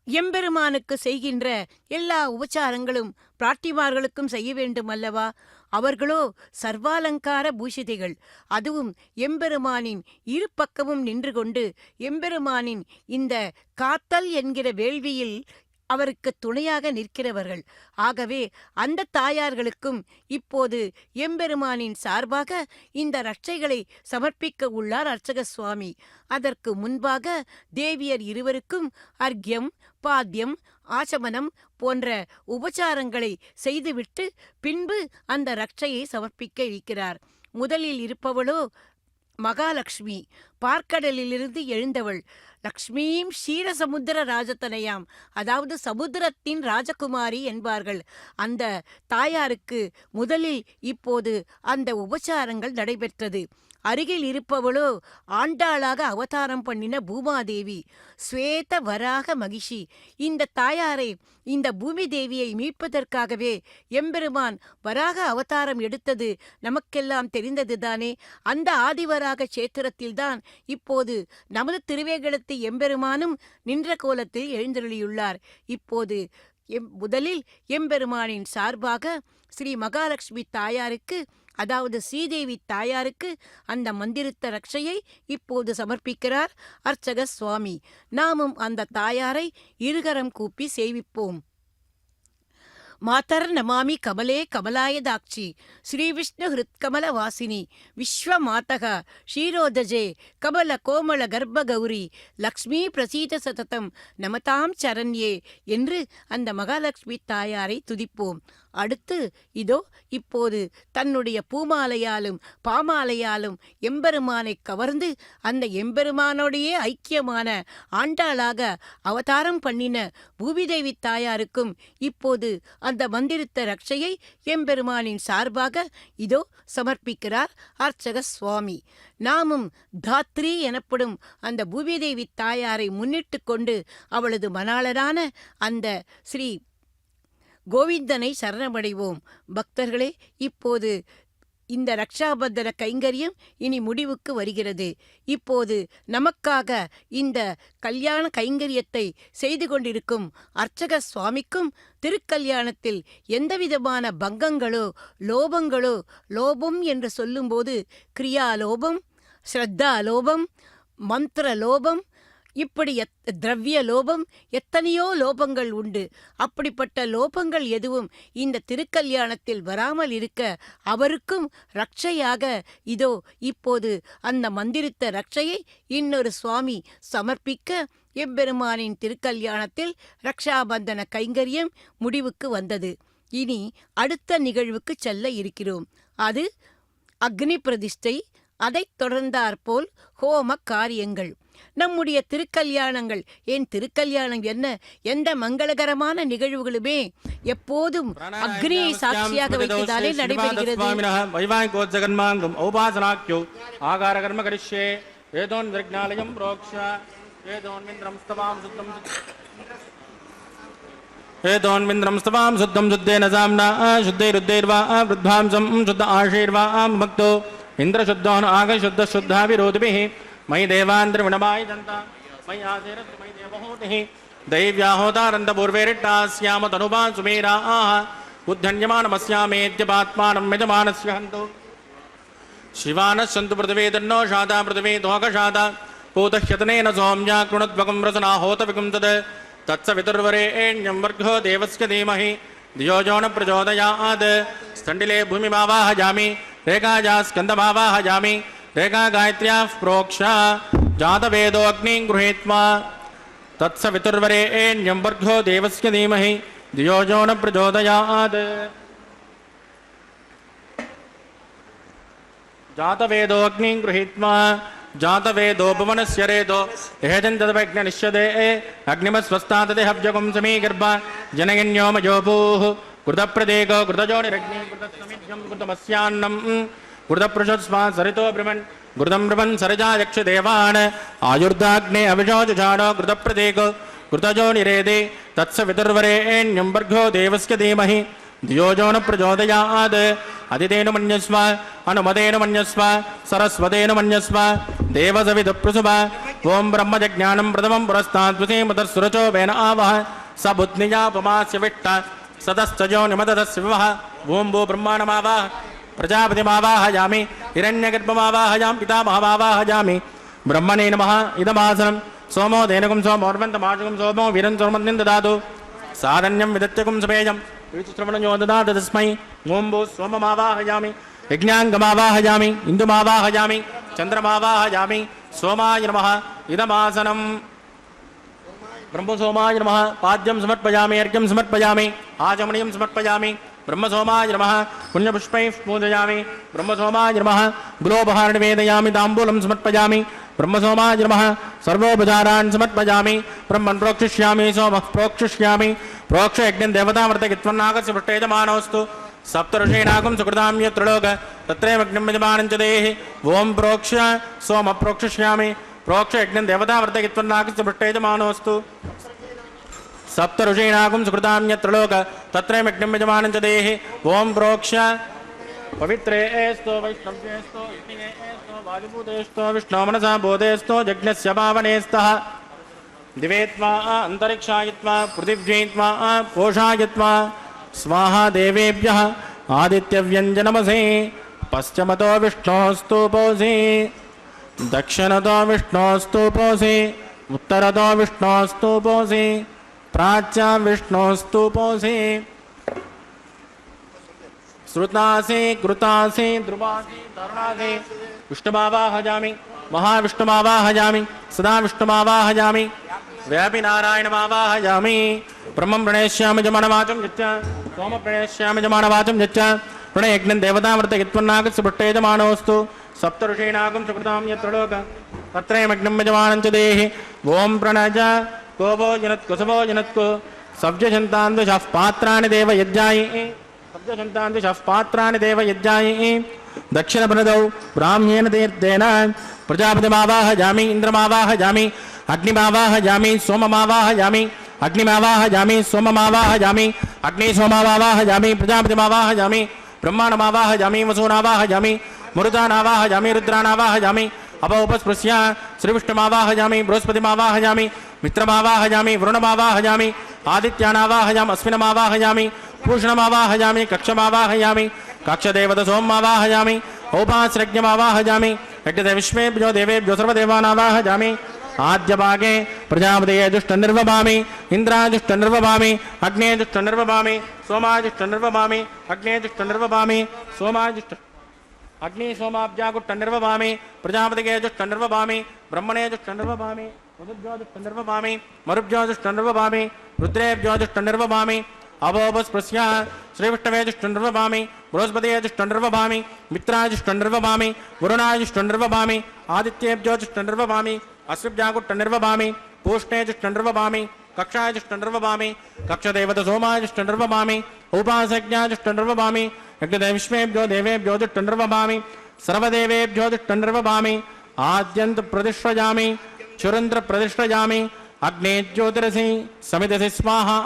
எம்பெருமானுக்கு செய்கின்ற எல்லா உபச்சாரங்களும் பிராட்டிமார்களுக்கும் செய்ய வேண்டும் அல்லவா? அவர்களோ சர்வாலங்கார பூஷிதைகள். அதுவும் எம்பெருமானின் இரு பக்கமும் நின்று கொண்டு எம்பெருமானின் இந்த காத்தல் என்கிற வேள்வியில் அவருக்கு துணையாக நிற்கிறவர்கள். ஆகவே அந்த தாயார்களுக்கும் இப்போது எம்பெருமானின் சார்பாக இந்த ரட்சைகளை சமர்ப்பிக்க உள்ளார் அர்ச்சக சுவாமி. அதற்கு முன்பாக தேவியர் இருவருக்கும் அர்க்யம் பாத்தியம் ஆசமனம் போன்ற உபச்சாரங்களை செய்துவிட்டு பின்பு அந்த ரட்சையை சமர்ப்பிக்க இருக்கிறார். முதலில் இருப்பவளோ மகாலட்சுமி, பார்க்கடலிலிருந்து எழுந்தவள். லக்ஷ்மீம் க்ஷீரசமுத்திர ராஜதனையாம், அதாவது சமுத்திரத்தின் ராஜகுமாரி என்பார்கள். அந்த தாயாருக்கு முதலில் இப்போது அந்த உபச்சாரங்கள் நடைபெற்றது. அருகில் இருப்பவளோ ஆண்டாளாக அவதாரம் பண்ணின பூமாதேவி, ஸ்வேத வராக மகிஷி. இந்த தாயாரை, இந்த பூமி தேவியை மீட்பதற்காகவே எம்பெருமான் வராக அவதாரம் எடுத்தது நமக்கெல்லாம் தெரிந்ததுதானே. அந்த ஆதிவராக சேத்திரத்தில்தான் இப்போது நமது திருவேங்கடத்து எம்பெருமானும் நின்ற கோலத்தில் எழுந்தருளியுள்ளார். இப்போது முதலில் எம்பெருமானின் சார்பாக ஸ்ரீ மகாலட்சுமி தாயாருக்கு, அதாவது ஸ்ரீதேவி தாயாருக்கு அந்த மந்திரித்த ரட்சையை இப்போது சமர்ப்பிக்கிறார் அர்ச்சக சுவாமி. நாமும் அந்த தாயாரை இருகரம் கூப்பி சேவிப்போம். மாதர் நமாமி கமலே கமலாயதாட்சி ஸ்ரீவிஷ்ணு ஹிருத்கமல வாசினி விஸ்வமாதக ஷீரோதஜே கமல கோமல கர்ப்ப கௌரி லக்ஷ்மி பிரசீத சததம் நமதாம் சரண்யே என்று அந்த மகாலட்சுமி தாயாரை துதிப்போம். அடுத்து இதோ இப்போது தன்னுடைய பூமாலையாலும் பாமாலையாலும் எம்பெருமானை கவர்ந்து அந்த எம்பெருமானோடையே ஐக்கியமான ஆண்டாளாக அவதாரம் பண்ணின பூமிதேவி தாயாருக்கும் இப்போது அந்த மந்திரித்த ரட்சையை எம்பெருமானின் சார்பாக இதோ சமர்ப்பிக்கிறார் அர்ச்சக சுவாமி. நாமும் தாத்ரி எனப்படும் அந்த பூமிதேவி தாயாரை முன்னிட்டு கொண்டு அவளது மணாளரான அந்த ஸ்ரீ கோவிந்தனை சரணமடைவோம். பக்தர்களே, இப்போது இந்த ரக்ஷாபந்தன கைங்கரியம் இனி முடிவுக்கு வருகிறது. இப்போது நமக்காக இந்த கல்யாண கைங்கரியத்தை செய்து கொண்டிருக்கும் அர்ச்சக சுவாமிக்கும் திருக்கல்யாணத்தில் எந்தவிதமான பங்கங்களோ லோபங்களோ, லோபம் என்று சொல்லும்போது கிரியா லோபம், ஸ்ரத்தா லோபம், மந்திர லோபம், இப்படி திரவிய லோபம், எத்தனையோ லோபங்கள் உண்டு. அப்படிப்பட்ட லோபங்கள் எதுவும் இந்த திருக்கல்யாணத்தில் வராமல் இருக்க அவருக்கும் ரட்சையாக இதோ இப்போது அந்த மந்திரித்த ரட்சையை இன்னொரு சுவாமி சமர்ப்பிக்க எம்பெருமானின் திருக்கல்யாணத்தில் ரக்ஷாபந்தன கைங்கரியம் முடிவுக்கு வந்தது. இனி அடுத்த நிகழ்வுக்கு செல்ல இருக்கிறோம். அது அக்னி பிரதிஷ்டை. அதைத் தொடர்ந்தாற்போல் ஹோம காரியங்கள். நம்முடைய திருக்கல்யாணங்கள், என் திருக்கல்யாணம் என்ன, எந்த மங்களகரமான நிகழ்வுகளுமே எப்போதும் அக்னியை சாட்சியாக வைத்துதானே நடைபெறுகிறது. ஏதோன்மிந்திரம் ஸ்தவாம் சுத்தம் சுத்தேன சாம்னா சுத்தே ருத்தேர்வா விருத்தாம்சம் சுத்த ஆஷீர்வா பக்தோ இந்திரசுத்தோன் ஆக சுத்த சுத்தா விரோதிபிः मयि देवान्द्रविणमाय दन्ता मयि आसेरस्तु मयि देवहूतिः दैव्याहोतारन्तपूर्वेरिट्टास्याम तनुवान् सुमेराः उद्धन्यमानमस्यामेद्यपात्मानं यजमानस्य हन्तु शिवानः सन्तु पृथिवी तन्नो शाता पृथिवी दोहकशाता पूतह्यतनेन सौम्या कृणुद्वकं रसना होतविकं तद् तत्सवितुर्वरेण्यं वर्गो देवस्य धीमहि धियो यो न प्रचोदयात् स्तण्डिले भूमिमावाहयामि रेखाया स्कन्दमावाहयामि रेखा गायत्र्याः प्रोक्षा जातवेदो अग्निं गृहीत्वा तत्सवितुर्वरेण्यं वर्गो देवस्य धीमहि धियो यो न प्रचोदयात् जातवेदो अग्निं गृहीत्वा जातवेदोपवनस्य रेतो हेजन्तदवैज्ञनिष्यदे अग्निमस्वस्तातते हव्यगुं समीगर्भ जनयन्योमयो भूः कृतप्रदेको कृतजोनिरग्निं कृतसमिध्यं कृतमस्यान्नं कृतपृषस्वा सरितो ब्रह्मन् कृतं ब्रह्मन् सरजा यक्षदेवान् आयुर्दाग्ने अविशोचषाणो कृतप्रदेको कृतजोनिरेदे तत्सवितुर्वरेण्यं वर्गो देवस्य धीमहि धियो यो न प्रचोदयात् अदितेन मन्यस्व अनुमतेन मन्यस्व सरस्वतेन मन्यस्व देवसविदुःप्रसुव ॐ ब्रह्मजज्ञानं प्रथमं पुरस्ताद्विषेमतः वेन आवह स बुद्धिजापमास्य विट्ट सतश्चजो निमदतस्य विवह ॐ भो ब्रह्माणमावाह प्रजापतिमावाहयामि हिरण्यगर्भमावाहयामि पितामहमावाहयामि ब्रह्मणे नमः इदमासनं सोमो धेनुकं सोमोर्वन्तमाशुकं सोमो वीरं सोमन्यं ददातु साधन्यं विदत्यकुं सपेयं श्रवणयो ददातु तस्मै ॐ भो सोममावाहयामि यज्ञाङ्गमावाहयामि इन्दुमावाहयामि चन्द्रमावाहयामि सोमाय नमः इदमासनं ब्रह्मसोमाय नमः पाद्यं समर्पयामि अर्घ्यं समर्पयामि आचमनीयं समर्पयामि ब्रह्मसोमाय नमः पुण्यपुष्पैः पूजयामि ब्रह्मसोमाय नमः गुलोपहार निवेदयामि ताम्बूलं समर्पयामि ब्रह्मसोमाय नमः सर्वोपचारान् समर्पयामि ब्रह्मन् प्रोक्षिष्यामि सोमः प्रोक्षिष्यामि प्रोक्षयज्ञं देवतावर्तयित्वन्नागस्य पृष्ठेजमानोऽस्तु सप्तऋषीणागं सुकृतां यत्रलोक तत्रैवग्निं यजमानं च देहि ॐ प्रोक्ष्य सोमः प्रोक्षिष्यामि प्रोक्षयज्ञं देवतावर्तयित्वन्नागस्य पृष्ठेजमानोऽस्तु सप्तऋषीणागं सुकृतां यत्रलोक तत्रैवग्निं यजमानं च देहि ॐ प्रोक्ष्य पवित्रेऽस्तो वैष्णव्येऽस्तो यज्ञेऽस्तो वायुभूतेऽस्तो विष्णो मनसा बोधेऽस्तो यज्ञस्य पावनेस्तः दिवेत्वा अन्तरिक्षायित्वा पृथिव्यैत्वा पोषायित्वा स्वाहा देवेभ्यः आदित्यव्यञ्जनमसि पश्चिमतो विष्णोस्तुपोऽसि दक्षिणतो विष्णोस्तुपोऽसि उत्तरतो विष्णोस्तुपोऽसि प्राच्या विष्णोस्तुपोऽसि श्रुतासि कृतासि ध्रुवासि तरुणासि विष्णुमावाहयामि महाविष्णुमावाहयामि सदा विष्णुमावाहयामि व्यापि नारायणमावाहयामि ब्रह्मं प्रणेष्यामि जमानवाचं यच्च सोम प्रणेष्यामि जमानवाचं यच्च प्रणयज्ञं देवतामृतयित्वन्नागस्य पृष्ठे यजमानोऽस्तु सप्तऋषीणागं सुकृतां यत्र लोक तत्रयमग्नं यजमानं च देहि ॐ प्रणज कोपो जनत्कुसुभो जनत्कु सव्यशन्तान्द्विषः पात्राणि देवयज्ञायै सव्यशन्तान्द्विषः पात्राणि देवयज्ञायै दक्षिणप्रदौ ब्राह्म्येण तीर्थेन प्रजापतिमावाहयामि इन्द्रमावाहयामि अग्निमावाहयामि सोममावाहयामि अग्निमावाहयामि सोममावाहयामि अग्निसोममावाहयामि प्रजापतिमावाहयामि ब्रह्माणमावाहयामि वसूनावाहयामि मरुतानावाहयामि रुद्रानावाहयामि अपोपस्पृश्य श्रीविष्णुमावाहयामि बृहस्पतिमावाहयामि मित्रमावाहयामि वरुणमावाहयामि आदित्यानावाहयामि अश्विनमावाहयामि पूषणमावाहयामि कक्षमावाहयामि कक्षदेवतसोममावाहयामि औपास्रज्ञमावाहयामि यज्ञते विश्वेभ्यो देवेभ्यो सर्वदेवानावाहयामि आद्यभागे प्रजापतये दुष्टनिर्वभामि इन्द्राजुष्टनिर्वभामि अग्नेजुष्टनिर्वभामि सोमाजुष्टनिर्वभामि अग्नेजुष्टनिर्वभामि सोमाजुष्ट अग्नि सोमाब्जागुष्टनिर्वभामि प्रजापतये जुष्टनिर्वभामि ब्रह्मणे जुष्टनिर्वभामि मरुभ्योजुष्टनिर्वभामि मरुभ्योजुष्टनिर्वभामि रुद्रेभ्योजुष्टनिर्वभामि अवोपस्पृश्य श्रीविष्णवे जुष्टनिर्वभामि बृहस्पतये जुष्टनिर्वभामि मित्राजुष्टनिर्वभामि वरुणाजुष्टनिर्वभामि आदित्येभ्यो जुष्टनिर्वभामि अश्विभ्यागुष्टनिर्वभामि पूष्णे जुष्टनिर्वभामि कक्षाय जुष्टनिर्वभामि कक्षदेवतसोमाय जुष्टनिर्वभामि उपासज्ञा जुष्टनिर्वभामि यज्ञते विश्वेभ्यो देवेभ्यो जुष्टनिर्वभामि सर्वदेवेभ्यो जुष्टनिर्वभामि आद्यन्त प्रतिष्ठयामि चुरन्द्र प्रतिष्ठयामि अग्ने ज्योतिरसि समितसि स्वाहा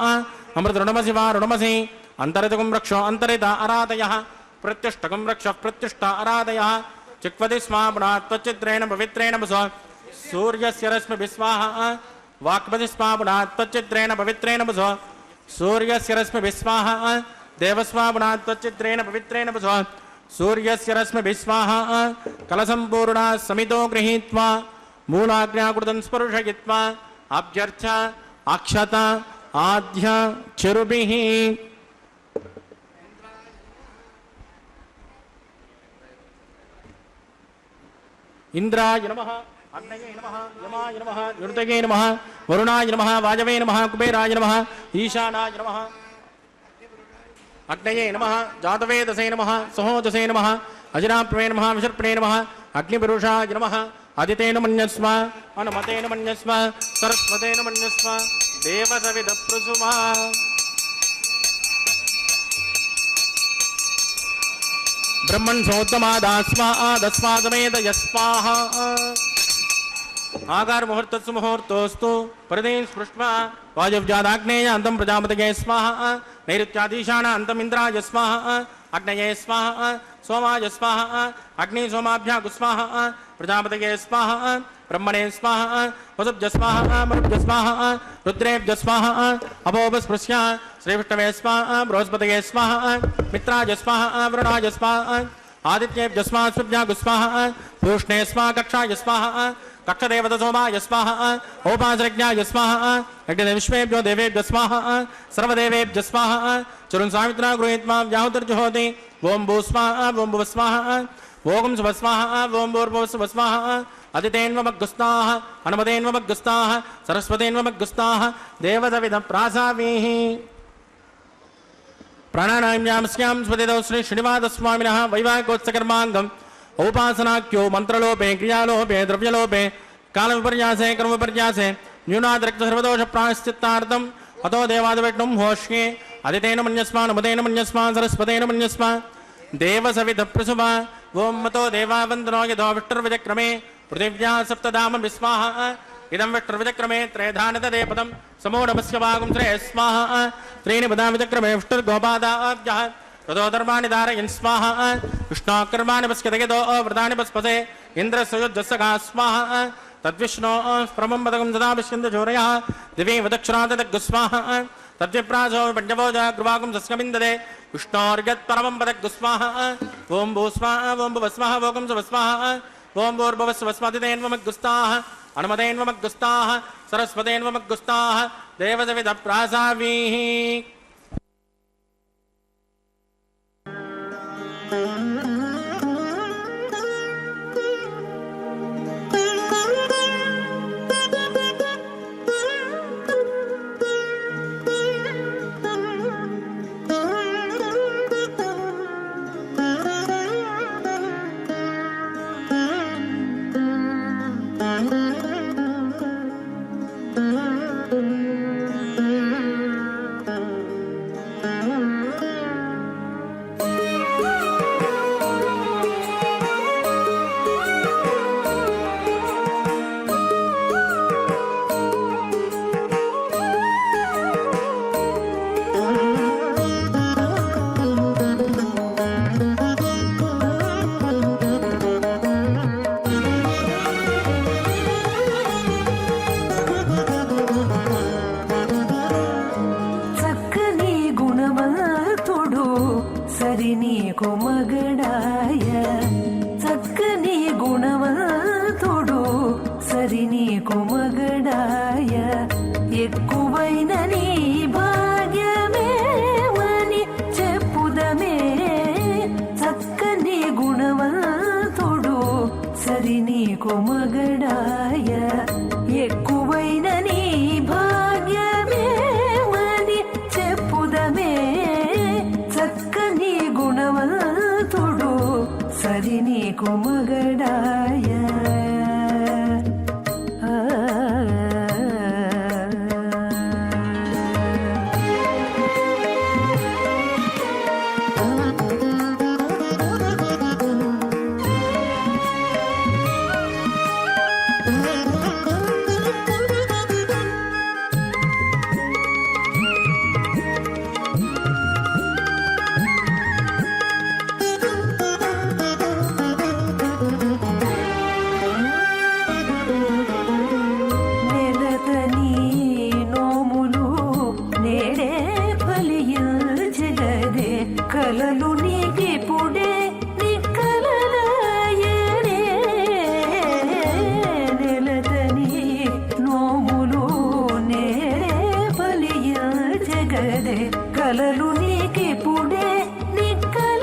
अमृत ऋणमसि वा ऋणमसि अन्तरितकं रक्ष अन्तरित आराधयः प्रत्युष्टकं रक्ष प्रत्युष्ट आराधयः चिक्वति स्मा पुनः त्वच्चित्रेण पवित्रेण वस सूर्यस्य रश्मिभिः स्वाहा वाक्पति स्मा पुनः त्वच्चित्रेण पवित्रेण वस सूर्यस्य रश्मिभिः स्वाहा देवस्मा पुनः त्वच्चित्रेण पवित्रेण वस सूर्यस्य रश्मिभिः स्वाहा कलसम्पूर्णा समितो गृहीत्वा मूलाग्न्याकृतं स्पर्शयित्वा अभ्यर्थ अक्षत आद्य चरुभिः इंद्राय नमः अग्नये नमः यमाय नमः निरुतये नमः वरुणाय नमः वाजवे नमः कुबेराय नमः ईशानाय नमः अग्नये नमः जातवेदसे नमः सहोदसे नमः अजराप्रे नमः विशर्पणे नमः अग्निपुरुषाय नमः अदितेन मन्यस्व अनुमतेन मन्यस्व सरस्वतेन मन्यस्व देवसविदप्रसुमा ब्रह्मन् सोत्तमादास्मादस्मादमेद यस्वाहा आकार मुहूर्तस्सु मुहूर्तोस्तु परिदेन स्पृष्ट्वा वायुव्यादाग्नेय अन्तं प्रजापतये स्वाहा नैऋत्याधीशान अन्तं इन्द्राय स्वाहा अग्नये स्वाहा सोमाय स्वाहा अग्नि सोमाभ्यां स्वाहा प्रजापतये स्वाहा ब्रह्मणे स्वाहा वसुभ्य स्वाहा मरुभ्य स्वाहा रुद्रेभ्य स्वाहा अपोपस्पृश्य श्रीविष्णवे स्वाहा बृहस्पतये स्वाहा मित्राय स्वाहा वरुणाय स्वाहा आदित्येभ्य स्वाहा स्वाहा पूष्णे स्वाहा कक्षाय स्वाहा कक्षदेवतसोमाय स्वाहा औपासज्ञाय स्वाहा यज्ञते विश्वेभ्यो देवेभ्य स्वाहा सर्वदेवेभ्य स्वाहा चरुन् सावित्रा गृहीत्वा व्याहुतिर्जुहोति ओं भू स्वाहा ओं भुव स्वाहा ओं सुभ स्वाहा ओं भूर्भुवः सुभ स्वाहा अदितेन्वमग्गुस्ताः अनुमतेन्वमग्गुस्ताः सरस्वतेन्वमग्गुस्ताः देवदविदं प्रासावीः प्राणानाम्यां स्मृतिदौ श्री श्रीनिवासस्वामिनः वैवाहिकोत्सकर्माङ्गम् औपासनाख्यो मंत्रलोपे क्रियालोपे द्रव्यलोपे कालविपर्यासे कर्मविपर्यासे न्यूनातिरिक्त सर्वदोष प्रायश्चित्तार्थम् अतो देवादिविष्णुं होष्ये अदितेन मन्यस्मा अनुमतेन मन्यस्मा सरस्वतेन मन्यस्मा देवसविदप्रसुवा ओं मतो देवावन्दनो यतो विष्णुर्विजक्रमे पृथिव्या सप्तधाम विस्वाहा इदं विष्णुर्विजक्रमे त्रयधानदे पदं समो नमस्य भागं श्रेय स्वाहा त्रीणि पदां विजक्रमे विष्णुर्गोपादाभ्यः ततो धर्माणि धारयन् स्वाहा विष्णोकर्माणि पश्यतयतो व्रतानि पस्पसे इन्द्रस्युज्जस्सखा स्वाहा तद्विष्णो परमं पदकं सदा पश्यन्तु चोरयः दिवि वदक्षरादग्गुस्वाहा तद्विप्रासो पञ्चभोजा गृवाकं सस्यमिन्ददे विष्णोर्यत्परमं पदग्गुस्वाहा ओं भू स्वाहा ओं भुवः स्वाहा ओं सुवः स्वाहा ओं भूर्भुवः सुवः स्वादितेन्वमग्गुस्ताः अनुमतेन्वमग्गुस्ताः सरस्वतेन्वमग्गुस्ताः देवसविदप्रासावीः సరి నీకు మగడాయ చక్కని గుణవంతుడు సరి నీకు మగడాయ ఎక్కువైన నీ భాగ్యమేమని చెప్పుదమే చక్కని గుణవంతుడు సరి నీకు మగడాయ ఎక్కువైన నీ భాగ్యమేమని చెప్పుదమే చక్కని గుణవంతుడు సరి నీకు మగడాయ కలలు నీకిపుడే నిక్కలయనే నెలతని నోములు నేడే ఫలియ జగదే కలలు నీకిపుడే నిక్కలయనే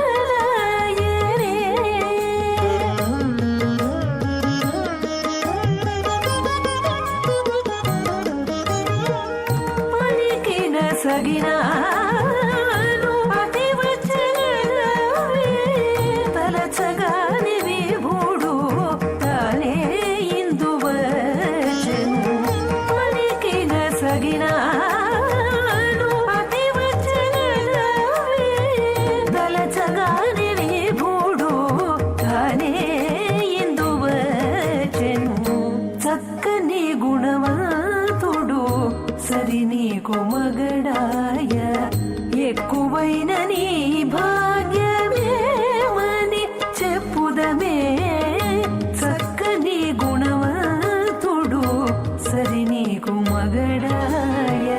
పలికిన సగిన చక్కని గుణవంతుడు సరి నీకు మగడాయ ఎక్కువైన నీ భాగ్యమేమని చెప్పుదమే చక్కని గుణవంతుడు సరి నీకు మగడాయ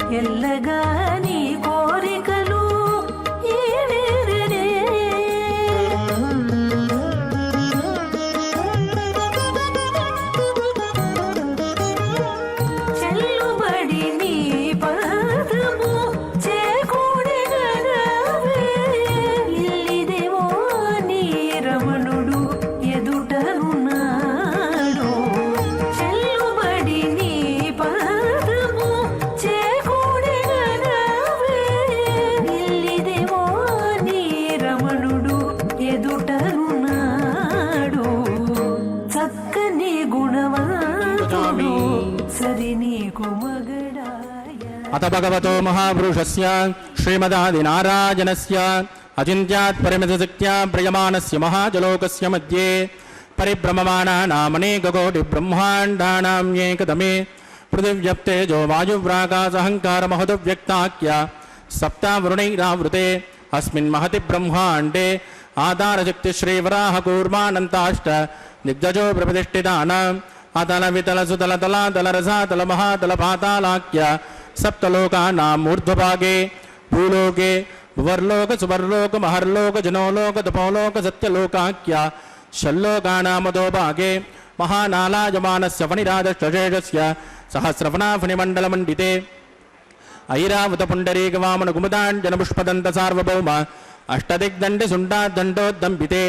ఎల్లగాని కోరికలు ఈడేరనే చెల్లుబడి నీ పదము చేకూడెగలవే ఇల్లిదేవో నీ రమణుడు ఎదుటనున్నాడు చెల్లుబడి నీ పదము ఎదుటనున్నాడు చక్కని గుణవంతుడు సరి నీకు మగడాయ అత భగవతో మహాపురుషస్య శ్రీమదాదినారాయణస్య అచింత్యాత్ పరిమితశక్త్యా ప్రయమానస్య మహాజలోకస్య మధ్యే పరిభ్రమమాణానామనేకకోటి బ్రహ్మాండానాం ఏకదమే పృథివ్యప్తేజో వాయువ్రాకాశహంకార మహదువ్యక్తాఖ్య సప్తావరుణైరావృతే अस्मिन् महति ब्रह्माण्डे आधारशक्ति श्रीवराह कूर्मानन्ताष्ट दिग्गजो प्रप्रतिष्ठितानाम् अतल वितल सुतल तलातल रसातल महातल पातालाख्य सप्तलोकानाम् ऊर्ध्वभागे भूलोके भुवर्लोक सुवर्लोक महर्लोक जनोलोक तपोलोक सत्यलोकाख्य षल्लोकानामधोभागे महानालायमानस्य फणिराजश्चेषस्य सहस्रफणाफणिमण्डलमण्डिते ऐरावत पुंडरीक वामन कुमुदांजन पुष्पदंत सार्वभौम अष्टदिग्दंड सुंडादंडोद्दंबिते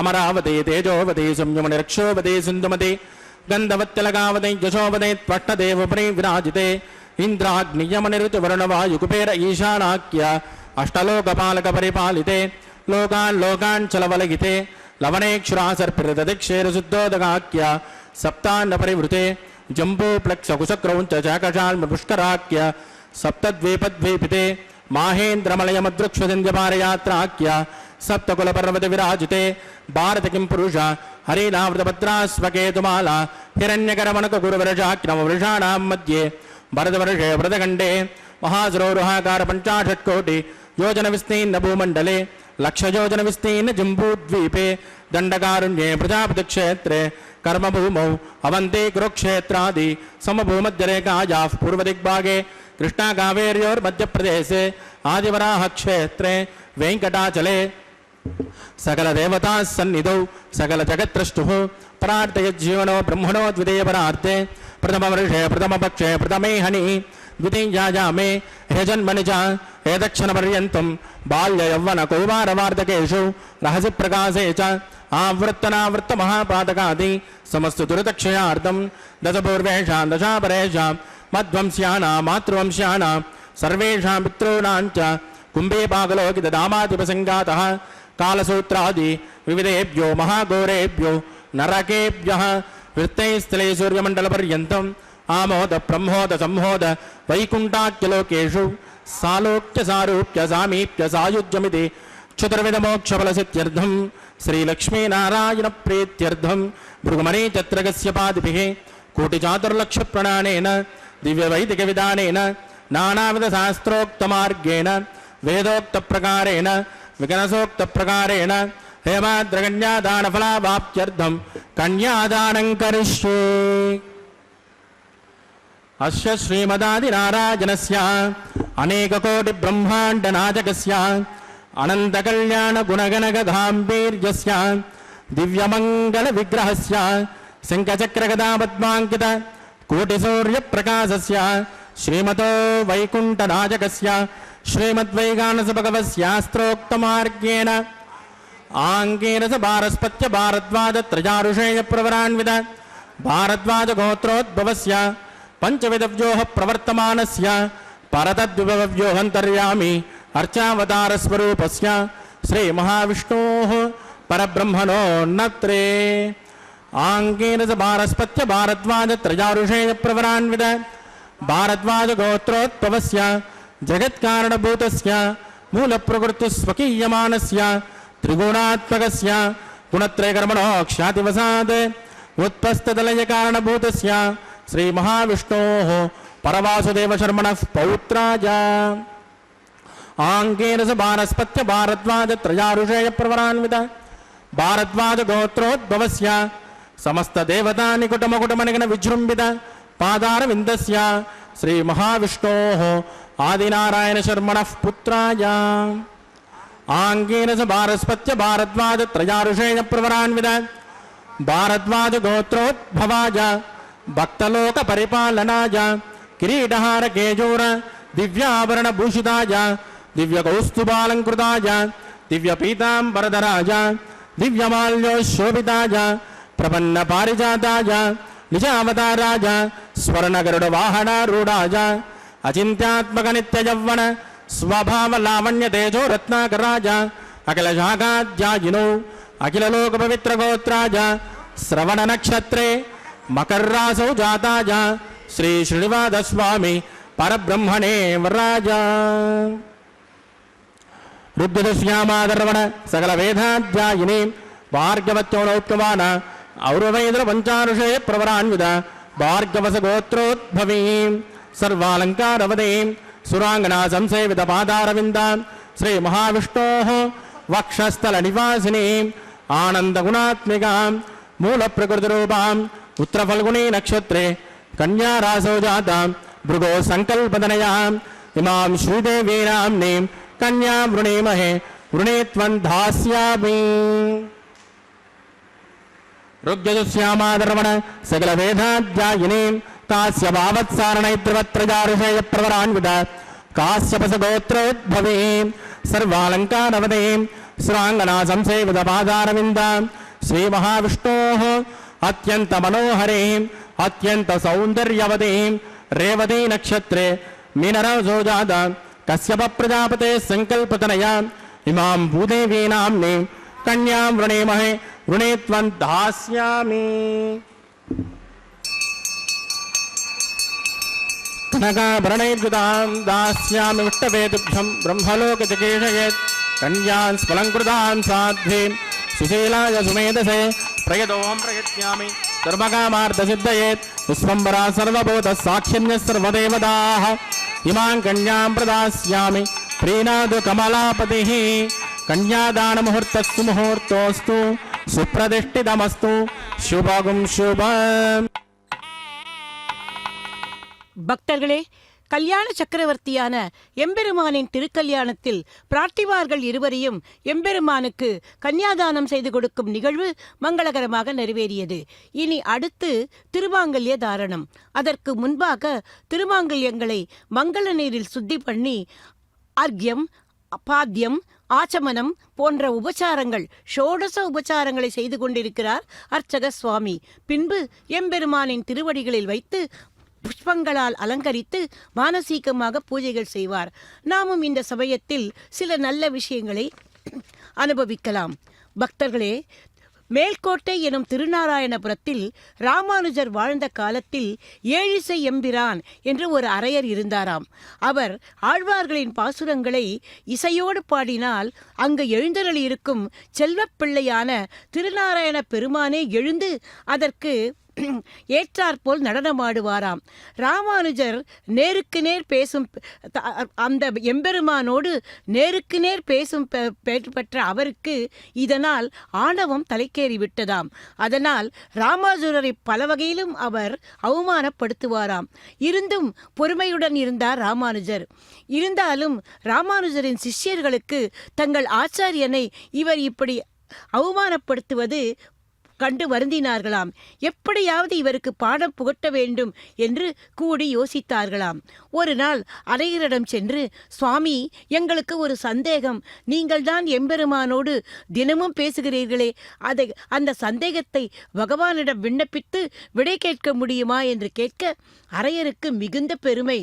अमरावते तेजोवते संयमन रक्षोवते सिंधुमते गंधवत्यलगावते यशोवते त्वष्टदेव परिविराजिते इंद्राग्नियमन ऋतुवर्ण वायुकुपेर ईशानाख्य अष्टलोकपालक परिपालिते लोकान् लोकान् चलवलगिते लवणेक्षुरासर्पितदिक्षेरशुद्धोदगाख्य सप्तान्न परिवृते जम्बूप्लक्षकुशक्रौञ्च चाकशाल्मपुष्कराख्य सप्तद्वीपद्वीपिते माहेन्द्रमलयमदृक्षसन्ध्यपारयात्राख्य सप्तकुलपर्वत विराजिते भारत किं पुरुष हरिनावृतपत्रास्वकेतुमाला हिरण्यकरमणकगुरुवरजाख्यमवृषाणां मध्ये भरतवर्षे व्रतखण्डे महासरोरुहाकार 65 कोटि योजन विस्तीर्ण भूमण्डले लक्षयोजन विस्तीर्ण जम्बूद्वीपे दण्डकारुण्ये प्रजापति क्षेत्रे कर्मभूमौ अवन्ते कुरुक्षेत्रादि समभूमध्यरेखायाः पूर्वदिग्भागे कृष्णा कावेर्योर्मध्यप्रदेशे आदिवराह क्षेत्रे वेङ्कटाचले सकल देवता सन्निधौ सकल जगत्त्रष्टुः प्रार्थयज्जीवनो ब्रह्मणो द्वितीयपरार्थे प्रथमवर्षे प्रथमपक्षे प्रथमे हनि द्वितीयायामे ह्यजन्मनि च एतक्षणपर्यन्तं बाल्ययौवनकौमारवार्धकेषु रहसि प्रकाशे च आवृत्तनावृत्तमहापातकादि समस्तदुरितक्षयार्थं दशपूर्वेषां दशापरेषां मध्वंस्यानां मातृवंश्यानां सर्वेषां पितॄणां च कुम्भीपाकलोकितदामातिपसङ्गातः कालसूत्रादि विविधेभ्यो महाघोरेभ्यो नरकेभ्यः वृत्तैस्थले सूर्यमण्डलपर्यन्तम् आमोद ब्रह्मोद संहोद वैकुण्ठाख्यलोकेषु सालोक्य सारूप्य सामीप्य सायुज्यमिति चतुर्विधमोक्षफलसिद्ध्यर्थं श्रीलक्ष्मीनारायणप्रीत्यर्थं भृगुमरीचत्रकस्य पादिभिः कोटिचातुर्लक्षप्रणानेन दिव्यवैदिकविधानेन नानाविधशास्त्रोक्तमार्गेण वेदोक्तप्रकारेण विकनसोक्तप्रकारेण हेमाद्रकन्यादानफलावाप्त्यर्थं कन्यादानं करिष्ये। अस्य श्रीमदादिनारायणस्य अनेककोटिब्रह्माण्डनायकस्य अनन्तकल्याणगुणगणगधाम्बीर्यस्य दिव्यमङ्गलविग्रहस्य शङ्खचक्रगदापद्माङ्कित कोटिसूर्यप्रकाशस्य श्रीमतो वैकुण्ठनायकस्य श्रीमद्वैगानसभगवस्यास्त्रोक्तमार्गेण आङ्गेन स भारस्पत्य भारद्वाजत्रयारुषेयप्रवरान्वित भारद्वाजगोत्रोद्भवस्य पंचविधव्योः प्रवर्तमानस्य परतद्विभवव्योऽन्तर्यामि अर्चावतारस्वरूपस्य श्रीमहाविष्णोः परब्रह्मणोन्नत्रे आङ्गेन स भारस्पत्य भारद्वाजत्रयारुषेयप्रवरान्वित भारद्वाजगोत्रोद्भवस्य जगत्कारणभूतस्य मूलप्रकृतिस्वकीयमानस्य त्रिगुणात्मकस्य गुणत्रयकर्मणो ख्यातिवसात् उत्पस्तदलयकारणभूतस्य श्रीमहाविष्णोः परवासुदेवशर्मणः पौत्राय आङ्गेन स भारस्पत्य भारद्वाजत्रयारुषेयप्रवरान्वित भारद्वाजगोत्रोद्भवस्य समस्तदेवतानिकुटमकुटमनिगण विजृम्भित पादारविन्दस्य श्रीमहाविष्णोः आदिनारायणशर्मणः पुत्राय आङ्गेन स भारस्पत्य भारद्वाजत्रयारुषेयप्रवरान्वित भारद्वाजगोत्रोद्भवाय भक्तलोकपरिपालनाय किरीटहारकेजूर दिव्याभरणभूषिताय दिव्यकौस्तुभालङ्कृताय दिव्यपीताम्बरधराय दिव्यमाल्योशोभिताय प्रपन्नपारिजाताय निजावताराय स्वर्णगरुडवाहनारूढाय अचिन्त्यात्मकनित्ययौवन स्वभावलावण्यतेजो रत्नाकराय अखिलशाखाध्यायिनो अखिललोकपवित्रगोत्राय श्रवणनक्षत्रे मकर्रासौ जाताय श्रीश्रीनिवासस्वामी परब्रह्मणे वराय ऋग्यदश्यामादर्वण सकलवेदाध्यायिनी भार्गवत्योनौत्तमान औरवैद्रपञ्चारुषे प्रवरान्वित भार्गवसगोत्रोद्भवीं सर्वालङ्कारवतीं सुराङ्गना संसेवितपादारविन्दां श्रीमहाविष्णोः वक्षस्थलनिवासिनीं आनन्दगुणात्मिकां मूलप्रकृतिरूपां उत्तरफल्गुनी नक्षत्रे कन्यारासौ जातां भृगो सङ्कल्पतनयाम् इमां श्रीदेवीनाम्नीं कन्यां वृणीमहे वृणीत्वं धास्यामि। ऋग्यजुष्यामादर्वण सकलवेदाध्यायिनीं कास्यभावत्सारणैत्रवत्रजारुषेयप्रवरान्वित काश्यपसगोत्रोद्भवीं सर्वालङ्कारवतीं सुराङ्गना संसेवितपादारविन्दां श्रीमहाविष्णोः अत्यन्तमनोहरीं अत्यन्तसौन्दर्यवतीं रेवती नक्षत्रे मीनरासौ जातां कश्यप प्रजापते संकल्पतनया इमां भूदेवी नाम्ने कन्यां वृणेमहे वृणे त्वं दास्यामि कनकाभरणैर्युतां दास्यामि विष्टवेदुभ्यं ब्रह्मलोकचिकीर्षयेत् कन्यां स्फलङ्कृतां साध्वीं सुशीलाय सुमेधसे प्रयतोऽहं प्रयत्स्यामि सर्वकामार्थसिद्धयेत् विश्वम्भरा सर्वभूतः साक्षिण्यः सर्वदेवताः इमां कन्यां प्रदास्यामि प्रीणातु कमलापतिः कन्यादानमुहूर्तस्तु मुहूर्तोऽस्तु सुप्रतिष्ठितमस्तु शुभगुं शुभम् பக்தர்களே, கல்யாண சக்கரவர்த்தியான எம்பெருமானின் திருக்கல்யாணத்தில் பிரார்த்திவார்கள் இருவரையும் எம்பெருமானுக்கு கன்னியாதானம் செய்து கொடுக்கும் நிகழ்வு மங்களகரமாக நிறைவேறியது. இனி அடுத்து திருமாங்கல்ய தாரணம். அதற்கு முன்பாக திருமாங்கல்யங்களை மங்கள நீரில் சுத்தி பண்ணி அர்க்யம், பாத்தியம், ஆச்சமனம் போன்ற உபச்சாரங்கள், ஷோடச உபச்சாரங்களை செய்து கொண்டிருக்கிறார் அர்ச்சக சுவாமி. பின்பு எம்பெருமானின் திருவடிகளில் வைத்து புஷ்பங்களால் அலங்கரித்து மானசீகமாக பூஜைகள் செய்வார். நாமும் இந்த சமயத்தில் சில நல்ல விஷயங்களை அனுபவிக்கலாம். பக்தர்களே, மேல்கோட்டை எனும் திருநாராயணபுரத்தில் ராமானுஜர் வாழ்ந்த காலத்தில் ஏழிசை எம்பிரான் என்று ஒரு அரையர் இருந்தாராம். அவர் ஆழ்வார்களின் பாசுரங்களை இசையோடு பாடினால் அங்கு எழுந்தருளி இருக்கும் செல்வப்பிள்ளையான திருநாராயண பெருமானே எழுந்து அதற்கு ஏற்றாற்போல் நடனமாடுவாராம். ராமானுஜர் நேருக்கு நேர் பேசும் அந்த எம்பெருமானோடு நேருக்கு நேர் பேசும் பெற்ற அவருக்கு இதனால் ஆணவம் தலைக்கேறி விட்டதாம். அதனால் ராமானுஜரை பல வகையிலும் அவர் அவமானப்படுத்துவாராம். இருந்தும் பொறுமையுடன் இருந்தார் ராமானுஜர். இருந்தாலும் ராமானுஜரின் சிஷ்யர்களுக்கு தங்கள் ஆச்சாரியனை இவர் இப்படி அவமானப்படுத்துவது கண்டு வருந்தினார்களாம். எப்படியாவது இவருக்கு பாடம் புகட்ட வேண்டும் என்று கூடி யோசித்தார்களாம். ஒரு நாள் அரையரிடம் சென்று, சுவாமி, எங்களுக்கு ஒரு சந்தேகம். நீங்கள் தான் எம்பெருமானோடு தினமும் பேசுகிறீர்களே, அந்த சந்தேகத்தை பகவானிடம் விண்ணப்பித்து விடை கேட்க முடியுமா என்று கேட்க அரையருக்கு மிகுந்த பெருமை.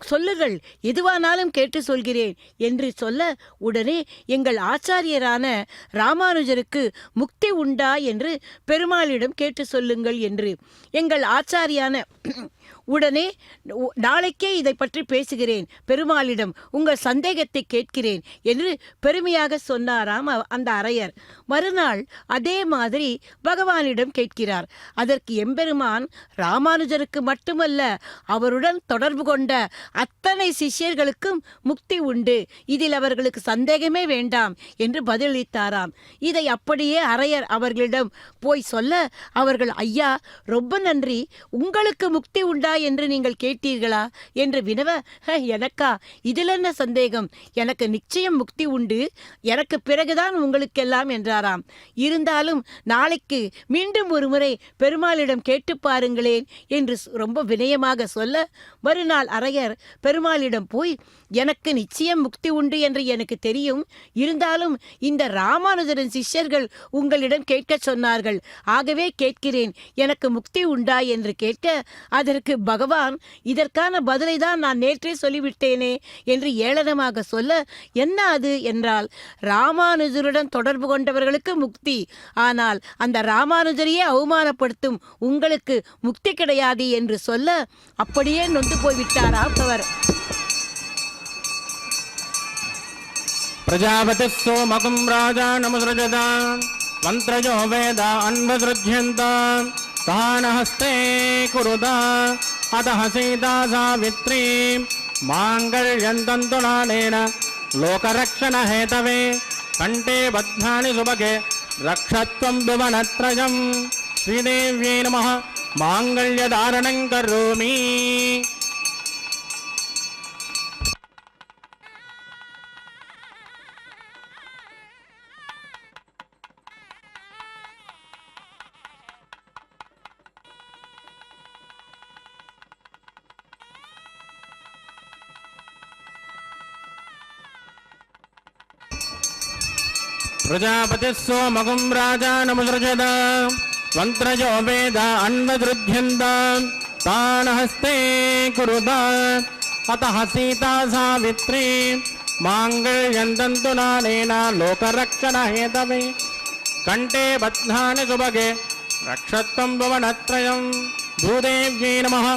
சொல்லுங்கள், எதுவானாலும் கேட்டு சொல்கிறேன் என்று சொல்ல, உடனே எங்கள் ஆச்சாரியரான ராமானுஜருக்கு முக்தி உண்டா என்று பெருமாளிடம் கேட்டு சொல்லுங்கள் என்று. எங்கள் ஆச்சாரியான உடனே நாளைக்கே இதை பற்றி பேசுகிறேன், பெருமாளிடம் உங்கள் சந்தேகத்தை கேட்கிறேன் என்று பெருமையாக சொன்னாராம் அந்த அரையர். மறுநாள் அதே மாதிரி பகவானிடம் கேட்கிறார். அதற்கு எம்பெருமான் ராமானுஜருக்கு மட்டுமல்ல, அவருடன் தொடர்பு கொண்ட அத்தனை சிஷ்யர்களுக்கும் முக்தி உண்டு, இதில் அவர்களுக்கு சந்தேகமே வேண்டாம் என்று பதிலளித்தாராம். இதை அப்படியே அரையர் அவர்களிடம் போய் சொல்ல, அவர்கள், ஐயா, ரொம்ப நன்றி, உங்களுக்கு முக்தி உண்டா என்று நீங்கள் கேட்டீர்களா என்று வினவ, எனக்கா, இதில் என்ன சந்தேகம், எனக்கு நிச்சயம் முக்தி உண்டு, எனக்கு பிறகுதான் உங்களுக்கெல்லாம் என்றாராம். இருந்தாலும் நாளைக்கு மீண்டும் ஒரு முறை பெருமாளிடம் கேட்டு பாருங்களேன் என்று ரொம்ப வினயமாக சொல்ல, மறுநாள் அரையர் பெருமாளிடம் போய், எனக்கு நிச்சயம் முக்தி உண்டு என்று எனக்கு தெரியும், இருந்தாலும் இந்த ராமானுஜரின் சிஷ்யர்கள் உங்களிடம் கேட்க சொன்னார்கள், ஆகவே கேட்கிறேன், எனக்கு முக்தி உண்டா என்று கேட்க, அதற்கு பகவான், இதற்கான பதிலை தான் நான் நேற்றே சொல்லிவிட்டேனே என்று ஏளனமாக சொல்ல, என்ன அது என்றால், ராமானுஜருடன் தொடர்பு கொண்டவர்களுக்கு முக்தி, ஆனால் அந்த ராமானுஜரையே அவமானப்படுத்தும் உங்களுக்கு முக்தி கிடையாது என்று சொல்ல, அப்படியே நொந்து போய்விட்டாராம் அவர். प्रजापतिः सोमकं राजानमुसृजतां मन्त्रजो वेद अन्वसृज्यन्तां तानहस्ते कुरुता अतः सीता सावित्रीं माङ्गल्यं तन्तुनानेन लोकरक्षणहेतवे कण्ठे बध्नानि सुभगे रक्षत्वं भुवनत्रयं श्रीदेव्यै नमः माङ्गल्यधारणं करोमि. प्रजापतिः सोमकं राजानमुसृजतां मन्त्रजो वेद अन्वसृज्यन्तां तान् हस्ते कुरुता अतः सीता सावित्री माङ्गल्यं तन्तुनानेन लोकरक्षणहेतवे कण्ठे बध्नानि सुभगे रक्षत्वं भुवनत्रयं भूदेव्यै नमः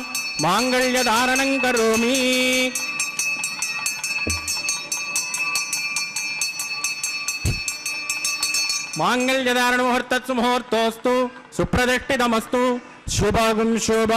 माङ्गल्यधारणं करोमि माङ्गल्यधारण मुहूर्तत्सु मुहूर्तोऽस्तु सुप्रतिष्ठितमस्तु शुभं शुभ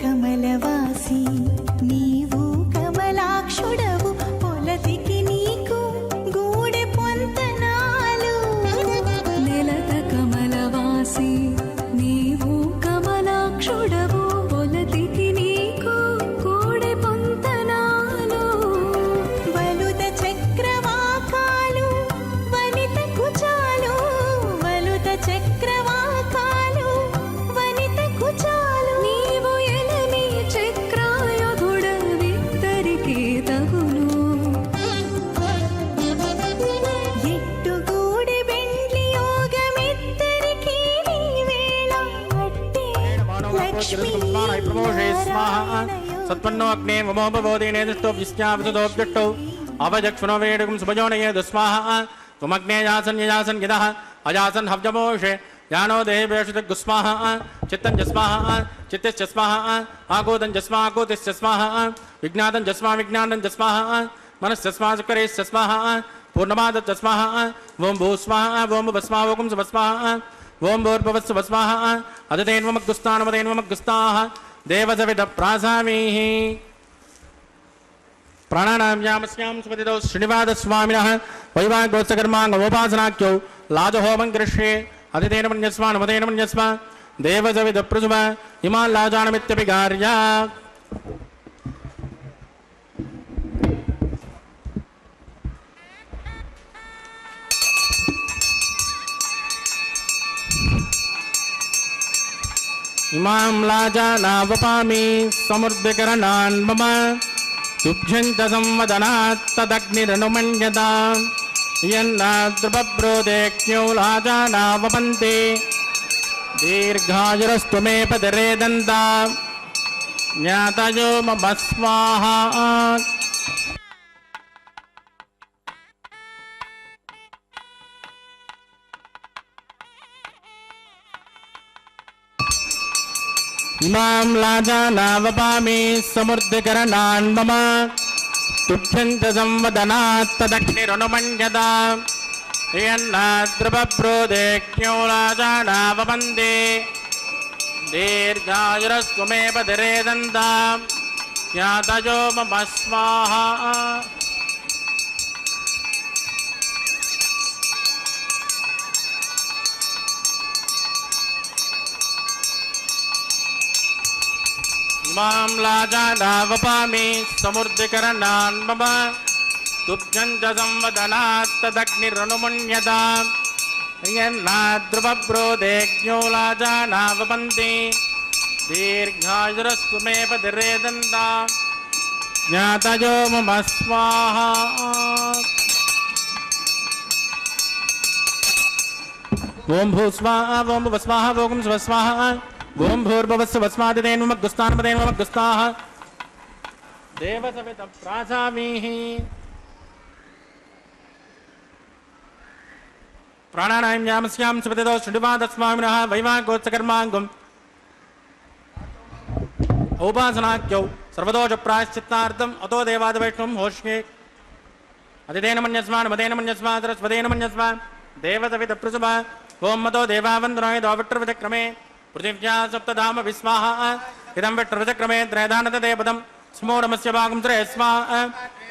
కమలవాసి నీవు కమలాక్షుడవు పొలతికి నీకు గూడె పొంతనాలు నెలత కమలవాసి నీవు కమలాక్షుడవు పొలతికి నీకు గూడె పొంతనాలు వలుద చక్రవాకాలు వనిత కుచాలు వలుద చక్రవాకాలు వనిత కుచాలు నీవు ఎలని చక్రాయుధుడవిద్దరికి తగును ఎట్టుగూడి బెండ్లి యోగమిద్దరికి నీ వేళ అట్టే లక్ష్మీ सत्पन्नो अग्ने ममोपबोधिने दृष्टो विस्यावसुदोऽभ्यष्टौ अवजक्ष्मनो वेडुकं सुभजोनये दुस्वाहा त्वमग्ने यासन् ययासन् गिदः अयासन् हव्यमोषे यानो देहेषु गुस्माः चित्तं जस्माः चित्तिश्चस्माः आगोदं जस्मा आगोतिश्चस्माः विज्ञातं जस्मा विज्ञानं जस्माः मनश्चस्मा सुकरेश्चस्माः पूर्णमादश्चस्माः वों भूस्माः वों भस्मा वोकुं सुभस्माः वों भूर्भवस्सु भस्माः अदतेन्वमग्गुस्तानमदेन्वमग्गुस्ताः देवसविद प्रासामीः प्राणानाम्यामस्यां सुपतितौ श्रीनिवासस्वामिनः वैवाहिकोत्सकर्माङ्गोपासनाख्यौ लाजहोमं करिष्ये अदितेन मन्यस्मा नमतेन मन्यस्मा देवसविद प्रसुभ इमान् लाजानमित्यपि कार्या इमां लाजानावपामि समृद्धिकरणान् मम तुभ्यं च संवदनात् तदग्निरनुमन्यता यन्नाद्रुपब्रोदेक्ष्यो लाजानावपन्ति दीर्घायुरस्तु मे पदरे दन्ता ज्ञातयो मम स्वाहा इमां लाजानावपामि समृद्धिकरणान् मम तुभ्यं च संवदनात् तदग्निरनुमन्यता यन्नाद्रुपब्रोदेक्ष्यो लाजानावपन्ति दीर्घायुरस्तु मे पदरे दन्ता ज्ञातयो मम स्वाहा इमां लाजानावपामि समृद्धिकरणान् मम तुभ्यं च संवदनात् तदग्निरनुमन्यता यन्नाद्रुवब्रोदेज्ञोलाजानावपन्ति दीर्घायुरस्तु मे पतिरेदन्ता ज्ञातयो मम स्वाहा ओम भू स्वाहा ओम भुव स्वाहा ओम स्व स्वाहा ओम भूर्भुवस्सु वस्मादितेन मम गुस्तानपदेन मम गुस्ताः देवसवितं प्रासामीः प्राणानां यामस्यां सुपतितो शृण्वादस्मामिनः वैवागोत्सकर्माङ्गम् औपासनाख्यौ सर्वदोषप्रायश्चित्तार्थम् अतो देवादिवैष्णवं होष्ये अदितेन मन्यस्मान् मदेन मन्यस्मान् सरस्वतेन मन्यस्मान् देवसवितप्रसुभा ओम मतो देवावन्दनाय द्वाविट्रविचक्रमे पृथिव्या सप्तधाम विस्वाहा इदं विट्रविचक्रमे त्रयधानतते पदं स्मोरमस्य भागं त्रय स्वाहा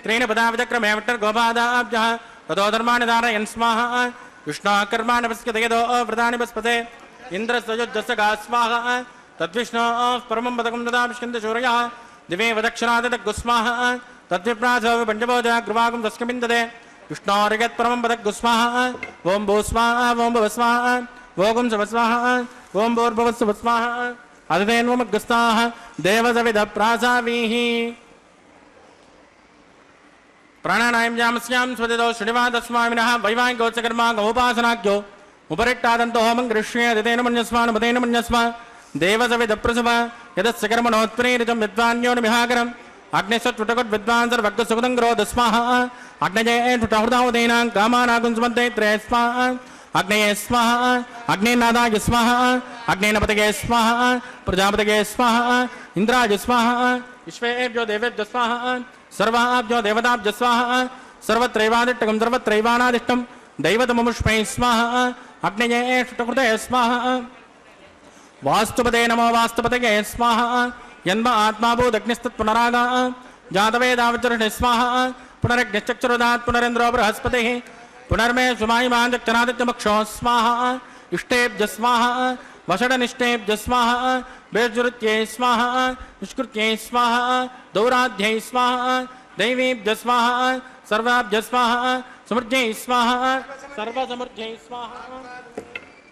त्रीणि पदा विचक्रमे विट्टर्गोपादाब्जः ततो धर्माणि धारयन् स्वाहा विष्णोः कर्माणि पश्यते यतो व्रतानि पस्पते इन्द्रस्य गा स्वाहा तद्विष्णोः परमं पदकं ददा विष्कन्दशूरयः दिवे वदक्षिणादग्गुस्वाहा तद्विप्रासो पञ्चभोजा गृवागं तस्कमिन्दते विष्णोर्यत्परमं पदग्गुस्वाहा ओम भू स्वाहा ओम भुव स्वाहा ओम स्व स्वाहा ओम भूर्भुवस्सु स्वाहा अदितेन मम गुस्ताः देवसवितः प्रासावीः प्राणानां यामस्यां स्वदितो श्रीनिवासस्वामिनः वैवाहिकोत्सकर्मागोपासनाख्यो उपरिक्तादन्तो होमं गृह्ये अदितेन मन्यस्मान् मदेन मन्यस्मान् देवसवितः प्रसुभा यदस्य कर्मणोत्प्रेरितं विद्वान्यो निहाकरम् अग्निशत्रुटकुट विद्वान् सर्वज्ञसुगतं क्रोध स्वाहा अग्नये टुटहृदावदेनां कामानागुंसमन्ते त्रय स्वाहा अग्नये स्वाहा अग्नेनादाय स्वाहा अग्नेनपतये स्वाहा प्रजापतये स्वाहा इंद्राय स्वाहा विश्वेभ्यो देवेभ्यो स्वाहा सर्वाभ्यो देवताभ्यो स्वाहा सर्वत्रैवादिष्टकं सर्वत्रैवानादिष्टं दैवतममुष्मै स्वाहा अग्नये टुटहृदये स्वाहा वास्तुपते नमो वास्तुपतये स्वाहा यन्म आत्माभूदग्निस्तत्पुनरागा जातवेदावचरणे स्वाहा पुनरग्निश्चक्षुरुदात् पुनरेन्द्रो बृहस्पतिः पुनर्मे सुमायिमाञ्चक्षरादित्यमक्षो स्वाहा इष्टेभ्य स्वाहा वषडनिष्टेभ्य स्वाहा बेजुरुत्यै स्वाहा निष्कृत्यै स्वाहा दौराध्यै स्वाहा दैवीभ्य स्वाहा सर्वाभ्य स्वाहा समृद्ध्यै स्वाहा सर्वसमृद्ध्यै स्वाहा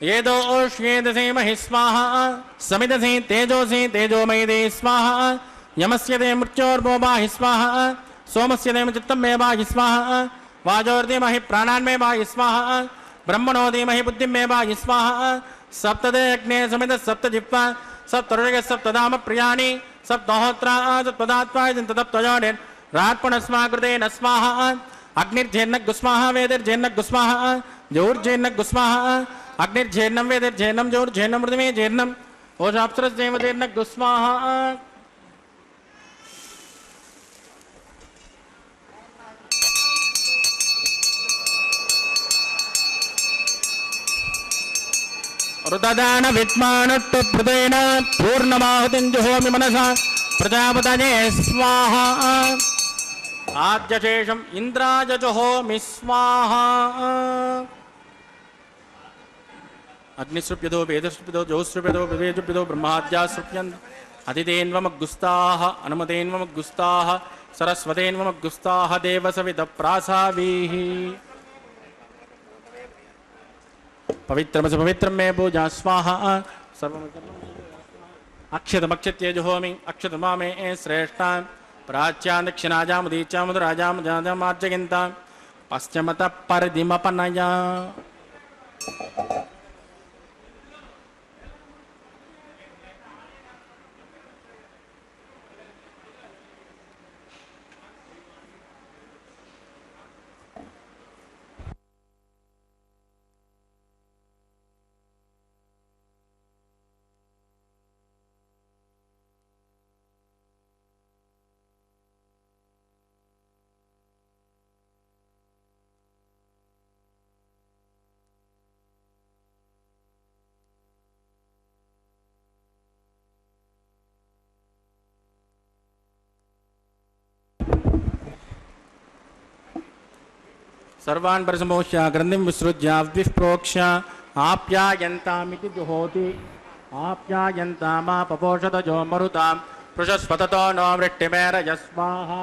येदो ओष्येदसे महि स्वाहा समिदसे तेजोसे तेजोमयदे स्वाहा यमस्य ते मृत्योर्भो बाहि स्वाहा सोमस्य ते चित्तं मे बाहि स्वाहा वाजोर्धीमहि प्राणान् मे बाहि स्वाहा ब्रह्मणो धीमहि बुद्धिं मे बाहि स्वाहा सप्तदे अग्ने समिद सप्तजिह्वा सप्तऋग सप्तधाम प्रियाणि सप्तहोत्रा सप्तदात्वा तदप्तयोनिर् रात्पणस्माकृतेन स्वाहा अग्निर्जेन्नगुस्वाहा वेदिर्जेन्नगुस्वाहा जोर्जेन्नगुस्वाहा अग्निर्जेन्नं वेदिर्जेन्नं जोर्जेन्नं मृतिमे जेन्नं ओषाप्सरस्जेवजेन्नगुस्वाहा ऋतदान विद्मानट्टु प्रदेन पूर्णमाहुतिं जुहोमि मनसा प्रजापतये स्वाहा आद्यशेषम् इन्द्राय जुहोमि स्वाहा अग्निसृप्यतो वेदसृप्यतो जोसृप्यतो विवेदृप्यतो ब्रह्माद्यासृप्यन् अदितेन्वमग्गुस्ताः अनुमतेन्वमग्गुस्ताः सरस्वतेन्वमग्गुस्ताः देवसवितः प्रासावीः पवित्रमस पवित्रं मे पूजा स्वाहा अक्षतमक्षत्ये जुहोमि अक्षतमा मे श्रेष्ठां प्राच्यां दक्षिणाजां उदीच्यां मधुराजां जाजामार्जयन्तां पश्चिमतः परिधिमपनया सर्वान् परिसमोक्ष्य ग्रन्थिं विसृज्य विप्रोक्ष्य आप्यायन्तामिति जुहोति आप्यायन्तामापपोषतजो मरुतां पृषस्पततो नो वृष्टिमेरयस्वाहा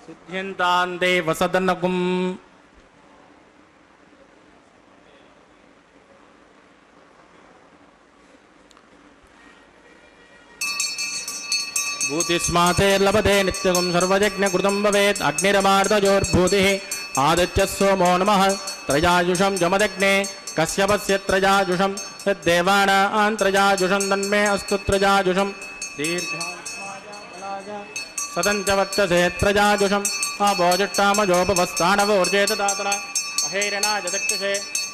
सिद्ध्यन्तां देवसदनगुम् भूतिस्मासेर्लभते नित्यगुं सर्वयज्ञकृतं भवेत् अग्निरमार्दयोर्भूतिः आदित्यः सोमो नमः त्रयायुषं जमदग्ने कश्यपस्य त्रयायुषं यद्देवानां त्रयायुषं तन्मे अस्तु त्रयायुषं सदञ्चवत्तसे त्रयायुषम् अभोजुष्टामजोपवस्थानवोर्जेतदातन अहेरणाय चक्षुषे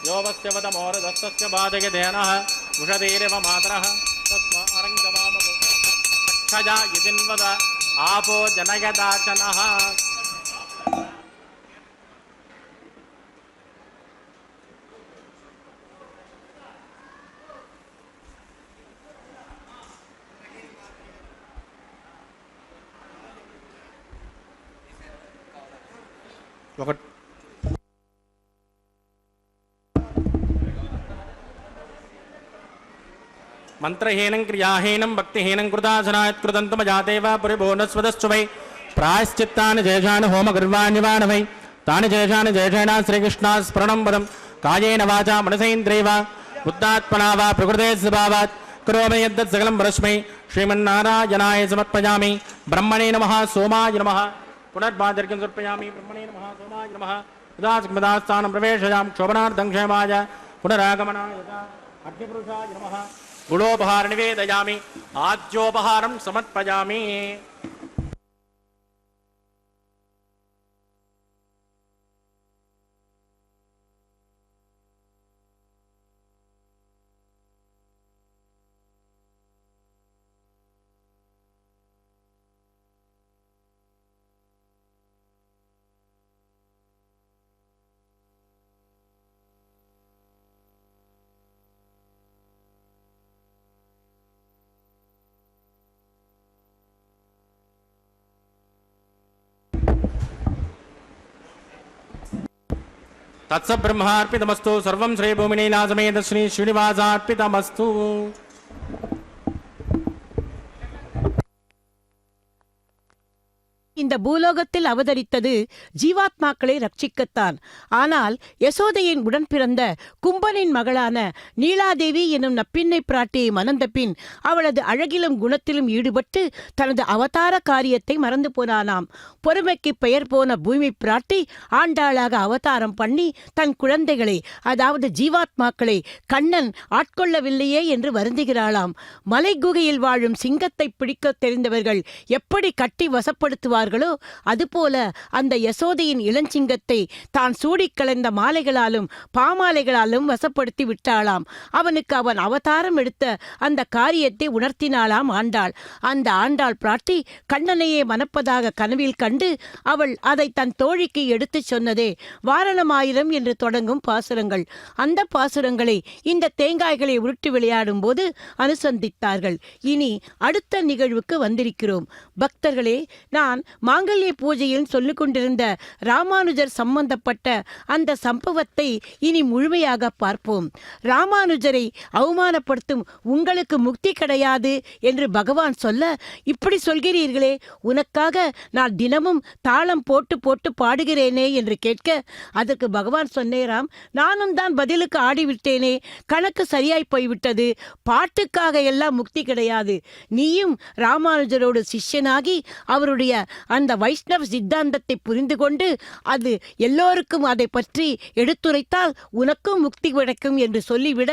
योवस्य वदमोरदस्तस्य बाधके धेनः उषधीरिव मातरः तस्मा अरङ्गवामभो क्षजा यदिन्वद आपो जनयदाचनः मंत्रहीनं क्रियाहीनं भक्तिहीनं कृतासनायत्कृतन्तमजातेव परिभुवनस्वदश्च वै प्रायश्चित्तानि जयशान् होमगर्वाण्यवान् वै तानि जयशान् जयशेन श्रीकृष्णात् स्मरणं वदं कायेन वाचा मनसेन्द्रियैव बुद्धात्मना वा प्रकृते स्वभावात् करोमि यद्यत् सकलं परस्मै श्रीमन्नारायणाय समर्पयामि ब्रह्मणे नमः सोमाय नमः पुनर्बादर्घ्यं समर्पयामि ब्रह्मणे नमः सोमाय नमः उदास्मदास्थानं प्रवेशयामि क्षोभनार्थं क्षेमाय पुनरागमनाय अग्निपुरुषाय नमः गुणोपहार निवेदयामि आद्योपहारं समर्पयामि तत्सब्रह्मार्पितमस्तु सर्वं श्रीभूमिनीलासमेत श्री श्रीनिवासार्पितमस्तु இந்த பூலோகத்தில் அவதரித்தது ஜீவாத்மாக்களை ரட்சிக்கத்தான். ஆனால் யசோதையின் உடன் பிறந்த கும்பனின் மகளான நீலாதேவி என்னும் நப்பின்னை பிராட்டியை மணந்த பின் அவளது அழகிலும் குணத்திலும் ஈடுபட்டு தனது அவதார காரியத்தை மறந்து போனானாம். பொறுமைக்கு பெயர் போன பூமி பிராட்டி ஆண்டாளாக அவதாரம் பண்ணி தன் குழந்தைகளை, அதாவது ஜீவாத்மாக்களை கண்ணன் ஆட்கொள்ளவில்லையே என்று வருந்துகிறாளாம். மலை குகையில் வாழும் சிங்கத்தை பிடிக்க தெரிந்தவர்கள் எப்படி கட்டி வசப்படுத்துவார் அதுபோல அந்த யசோதையின் இளஞ்சிங்கத்தை தான் சூடிக் கலந்த மாலைகளாலும் பாமாலைகளாலும் வசப்படுத்தி விட்டாளாம். அவனுக்கு அவன் அவதாரம் எடுத்த அந்த காரியத்தை உணர்த்தினாளாம் ஆண்டாள். அந்த ஆண்டாள் பிராட்டி கண்ணனையே மணப்பதாக கனவில் கண்டு அவள் அதை தன் தோழிக்கு எடுத்துச் சொன்னதே வாரணமாயிரம் என்று தொடங்கும் பாசுரங்கள். அந்த பாசுரங்களை இந்த தேங்காய்களை உருட்டி விளையாடும் போது அனுசந்தித்தார்கள். இனி அடுத்த நிகழ்வுக்கு வந்திருக்கிறோம். பக்தர்களே, நான் மாங்கல்ய பூஜையில் சொல்லிக் கொண்டிருந்த ராமானுஜர் சம்பந்தப்பட்ட அந்த சம்பவத்தை இனி முழுமையாக பார்ப்போம். ராமானுஜரை அவமானப்படுத்தும் உங்களுக்கு முக்தி கிடையாது என்று பகவான் சொல்ல, இப்படி சொல்கிறீர்களே, உனக்காக நான் தினமும் தாளம் போட்டு போட்டு பாடுகிறேனே என்று கேட்க, அதற்கு பகவான் சொன்னேராம், நானும் தான் பதிலுக்கு ஆடிவிட்டேனே, கணக்கு சரியாய் போய்விட்டது, பாட்டுக்காக எல்லாம் முக்தி கிடையாது. நீயும் ராமானுஜரோடு சிஷ்யனாகி அவருடைய அந்த வைஷ்ணவ சித்தாந்தத்தை புரிந்து கொண்டு அது எல்லோருக்கும் அதை பற்றி எடுத்துரைத்தால் உனக்கும் முக்தி கிடைக்கும் என்று சொல்லிவிட,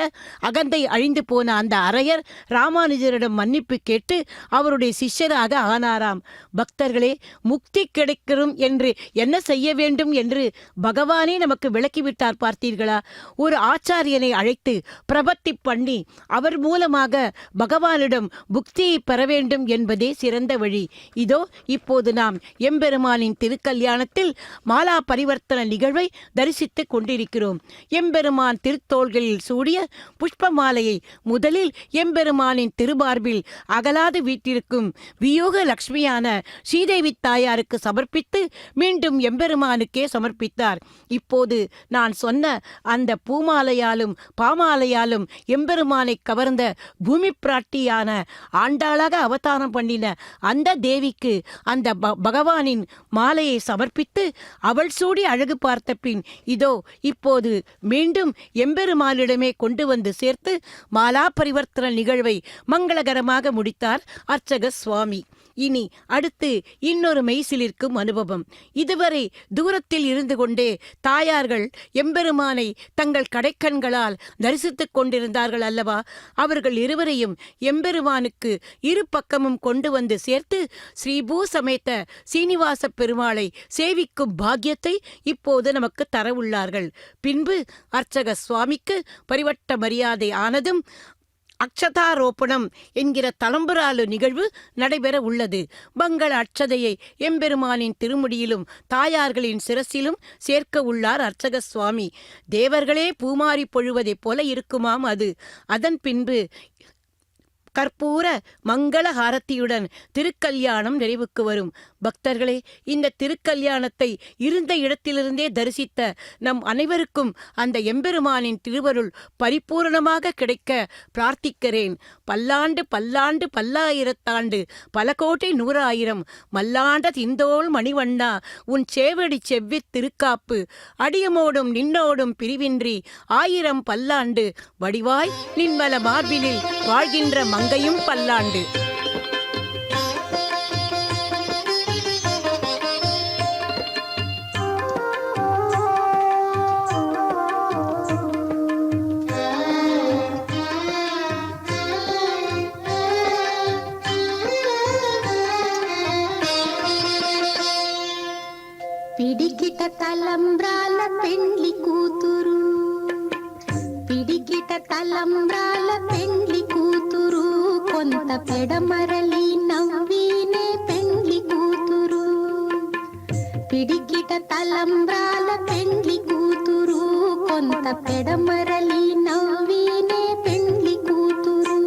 அகந்தை அழிந்து போன அந்த அரையர் ராமானுஜரிடம் மன்னிப்பு கேட்டு அவருடைய சிஷ்யராக ஆனாராம். பக்தர்களே, முக்தி கிடைக்கும் என்று என்ன செய்ய வேண்டும் என்று பகவானே நமக்கு விளக்கிவிட்டார். பார்த்தீர்களா? ஒரு ஆச்சாரியனை அழைத்து பிரபத்தி பண்ணி அவர் மூலமாக பகவானிடம் புக்தியை பெற வேண்டும் என்பதே சிறந்த வழி. இதோ இப்போது நாம் எம்பெருமானின் திருக்கல்யாணத்தில் மாலா பரிவர்த்தன நிகழ்வை தரிசித்துக் கொண்டிருக்கிறோம். எம்பெருமான் திருத்தோள்களில் சூடிய புஷ்ப மாலையை முதலில் எம்பெருமானின் திருமார்பில் அகலாது வீட்டிற்கும் வியோக லட்சுமியான ஸ்ரீதேவி தாயாருக்கு சமர்ப்பித்து மீண்டும் எம்பெருமானுக்கே சமர்ப்பித்தார். இப்போது நான் சொன்ன அந்த பூமாலையாலும் பாமாலையாலும் எம்பெருமானை கவர்ந்த பூமி பிராட்டியான ஆண்டாளாக அவதாரம் பண்ணின அந்த தேவிக்கு அந்த பகவானின் மாலையை சமர்ப்பித்து அவள் சூடி அழகு பார்த்த பின் இதோ இப்போது மீண்டும் எம்பெருமானிடமே கொண்டு வந்து சேர்த்து மாலா பரிவர்த்தன நிகழ்வை மங்களகரமாக முடித்தார் அர்ச்சக சுவாமி. இனி அடுத்து இன்னொரு மெய்சிலிருக்கும் அனுபவம். இதுவரை தூரத்தில் இருந்து கொண்டே தாயார்கள் எம்பெருமானை தங்கள் கடைக்கண்களால் தரிசித்துக் கொண்டிருந்தார்கள் அல்லவா? அவர்கள் இருவரையும் எம்பெருமானுக்கு இரு பக்கமும் கொண்டு வந்து சேர்த்து ஸ்ரீபூ சமேத சீனிவாச பெருமாளை சேவிக்கும் பாக்கியத்தை இப்போது நமக்கு தரவுள்ளார்கள். பின்பு அர்ச்சக சுவாமிக்கு பரிவட்ட மரியாதை ஆனதும் அக்ஷதாரோப்பணம் என்கிற தலம்புராலு நிகழ்வு நடைபெற உள்ளது. மங்கள அட்சதையை எம்பெருமானின் திருமுடியிலும் தாயார்களின் சிரசிலும் சேர்க்க உள்ளார் அர்ச்சக சுவாமி. தேவர்களே பூமாரி பொழுவதைப் போல இருக்குமாம் அது. அதன் பின்பு கற்பூர மங்கள ஹாரத்தியுடன் திருக்கல்யாணம் நிறைவுக்கு வரும். பக்தர்களே, இந்த திருக்கல்யாணத்தை இருந்த இடத்திலிருந்தே தரிசித்த நம் அனைவருக்கும் அந்த எம்பெருமானின் திருவருள் பரிபூரணமாக கிடைக்க பிரார்த்திக்கிறேன். பல்லாண்டு பல்லாண்டு பல்லாயிரத்தாண்டு பல கோடி நூறாயிரம் மல்லாண்ட திந்தோள் மணிவண்ணா உன் சேவடி செவ்வித் திருக்காப்பு அடியமோடும் நின்னோடும் பிரிவின்றி ஆயிரம் பல்லாண்டு வடிவாய் நின்மல மார்பினில் வாழ்கின்ற மங்கையும் பல்லாண்டு. పిడికిట తలంబ్రాల పెండ్లి కూతురు, పిడికిట తలంబ్రాల పెండ్లి కూతురు, కొంత పెడమరలి నవ్వీనే పెండ్లి కూతురు. పిడికిట తలంబ్రాల పెండ్లి కూతురు, కొంత పెడమరలి నవ్వీనే పెండ్లి కూతురు.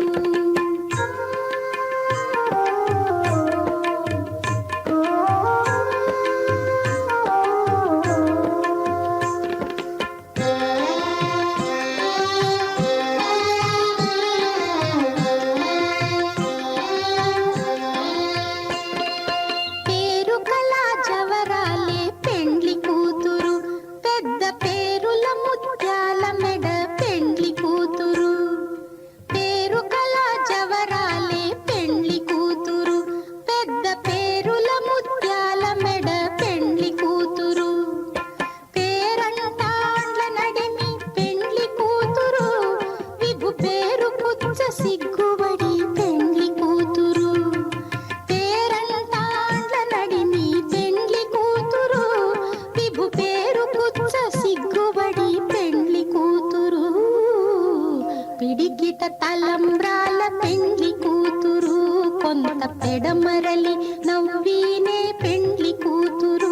పిడికిట తలంబ్రాల పెండ్లి కూతురు, కొంత పెడమరలి నవ్వీనే పెండ్లి కూతురు.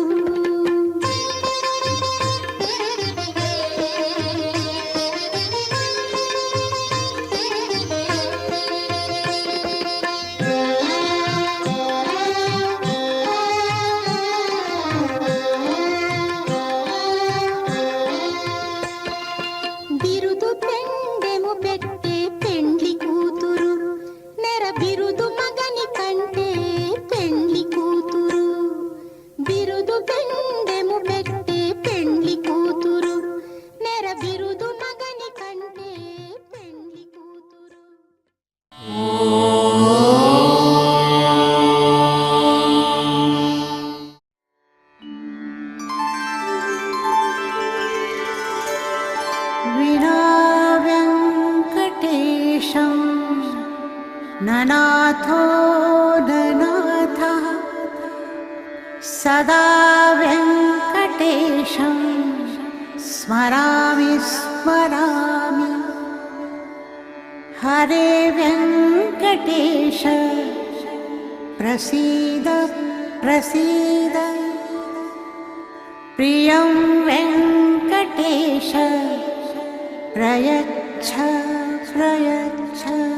బిరుదు పెండెము పెట్టే పెండ్లి కూతురు, నెర బిరుదు మగని కంటే పెండ్లి కూతురు. బిరుదు పెండెము పెట్టే పెండ్లి కూతురు, నెర బిరుదు మగని కంటే పెండ్లి కూతురు. विना वेङ्कटेशं ननाथो ननाथः, सदा वेङ्कटेशं स्मरामि स्मरामि. हरे वेङ्कटेश प्रसीद प्रसीद, प्रियं वेङ्कटेश प्रयच्छ प्रयच्छ.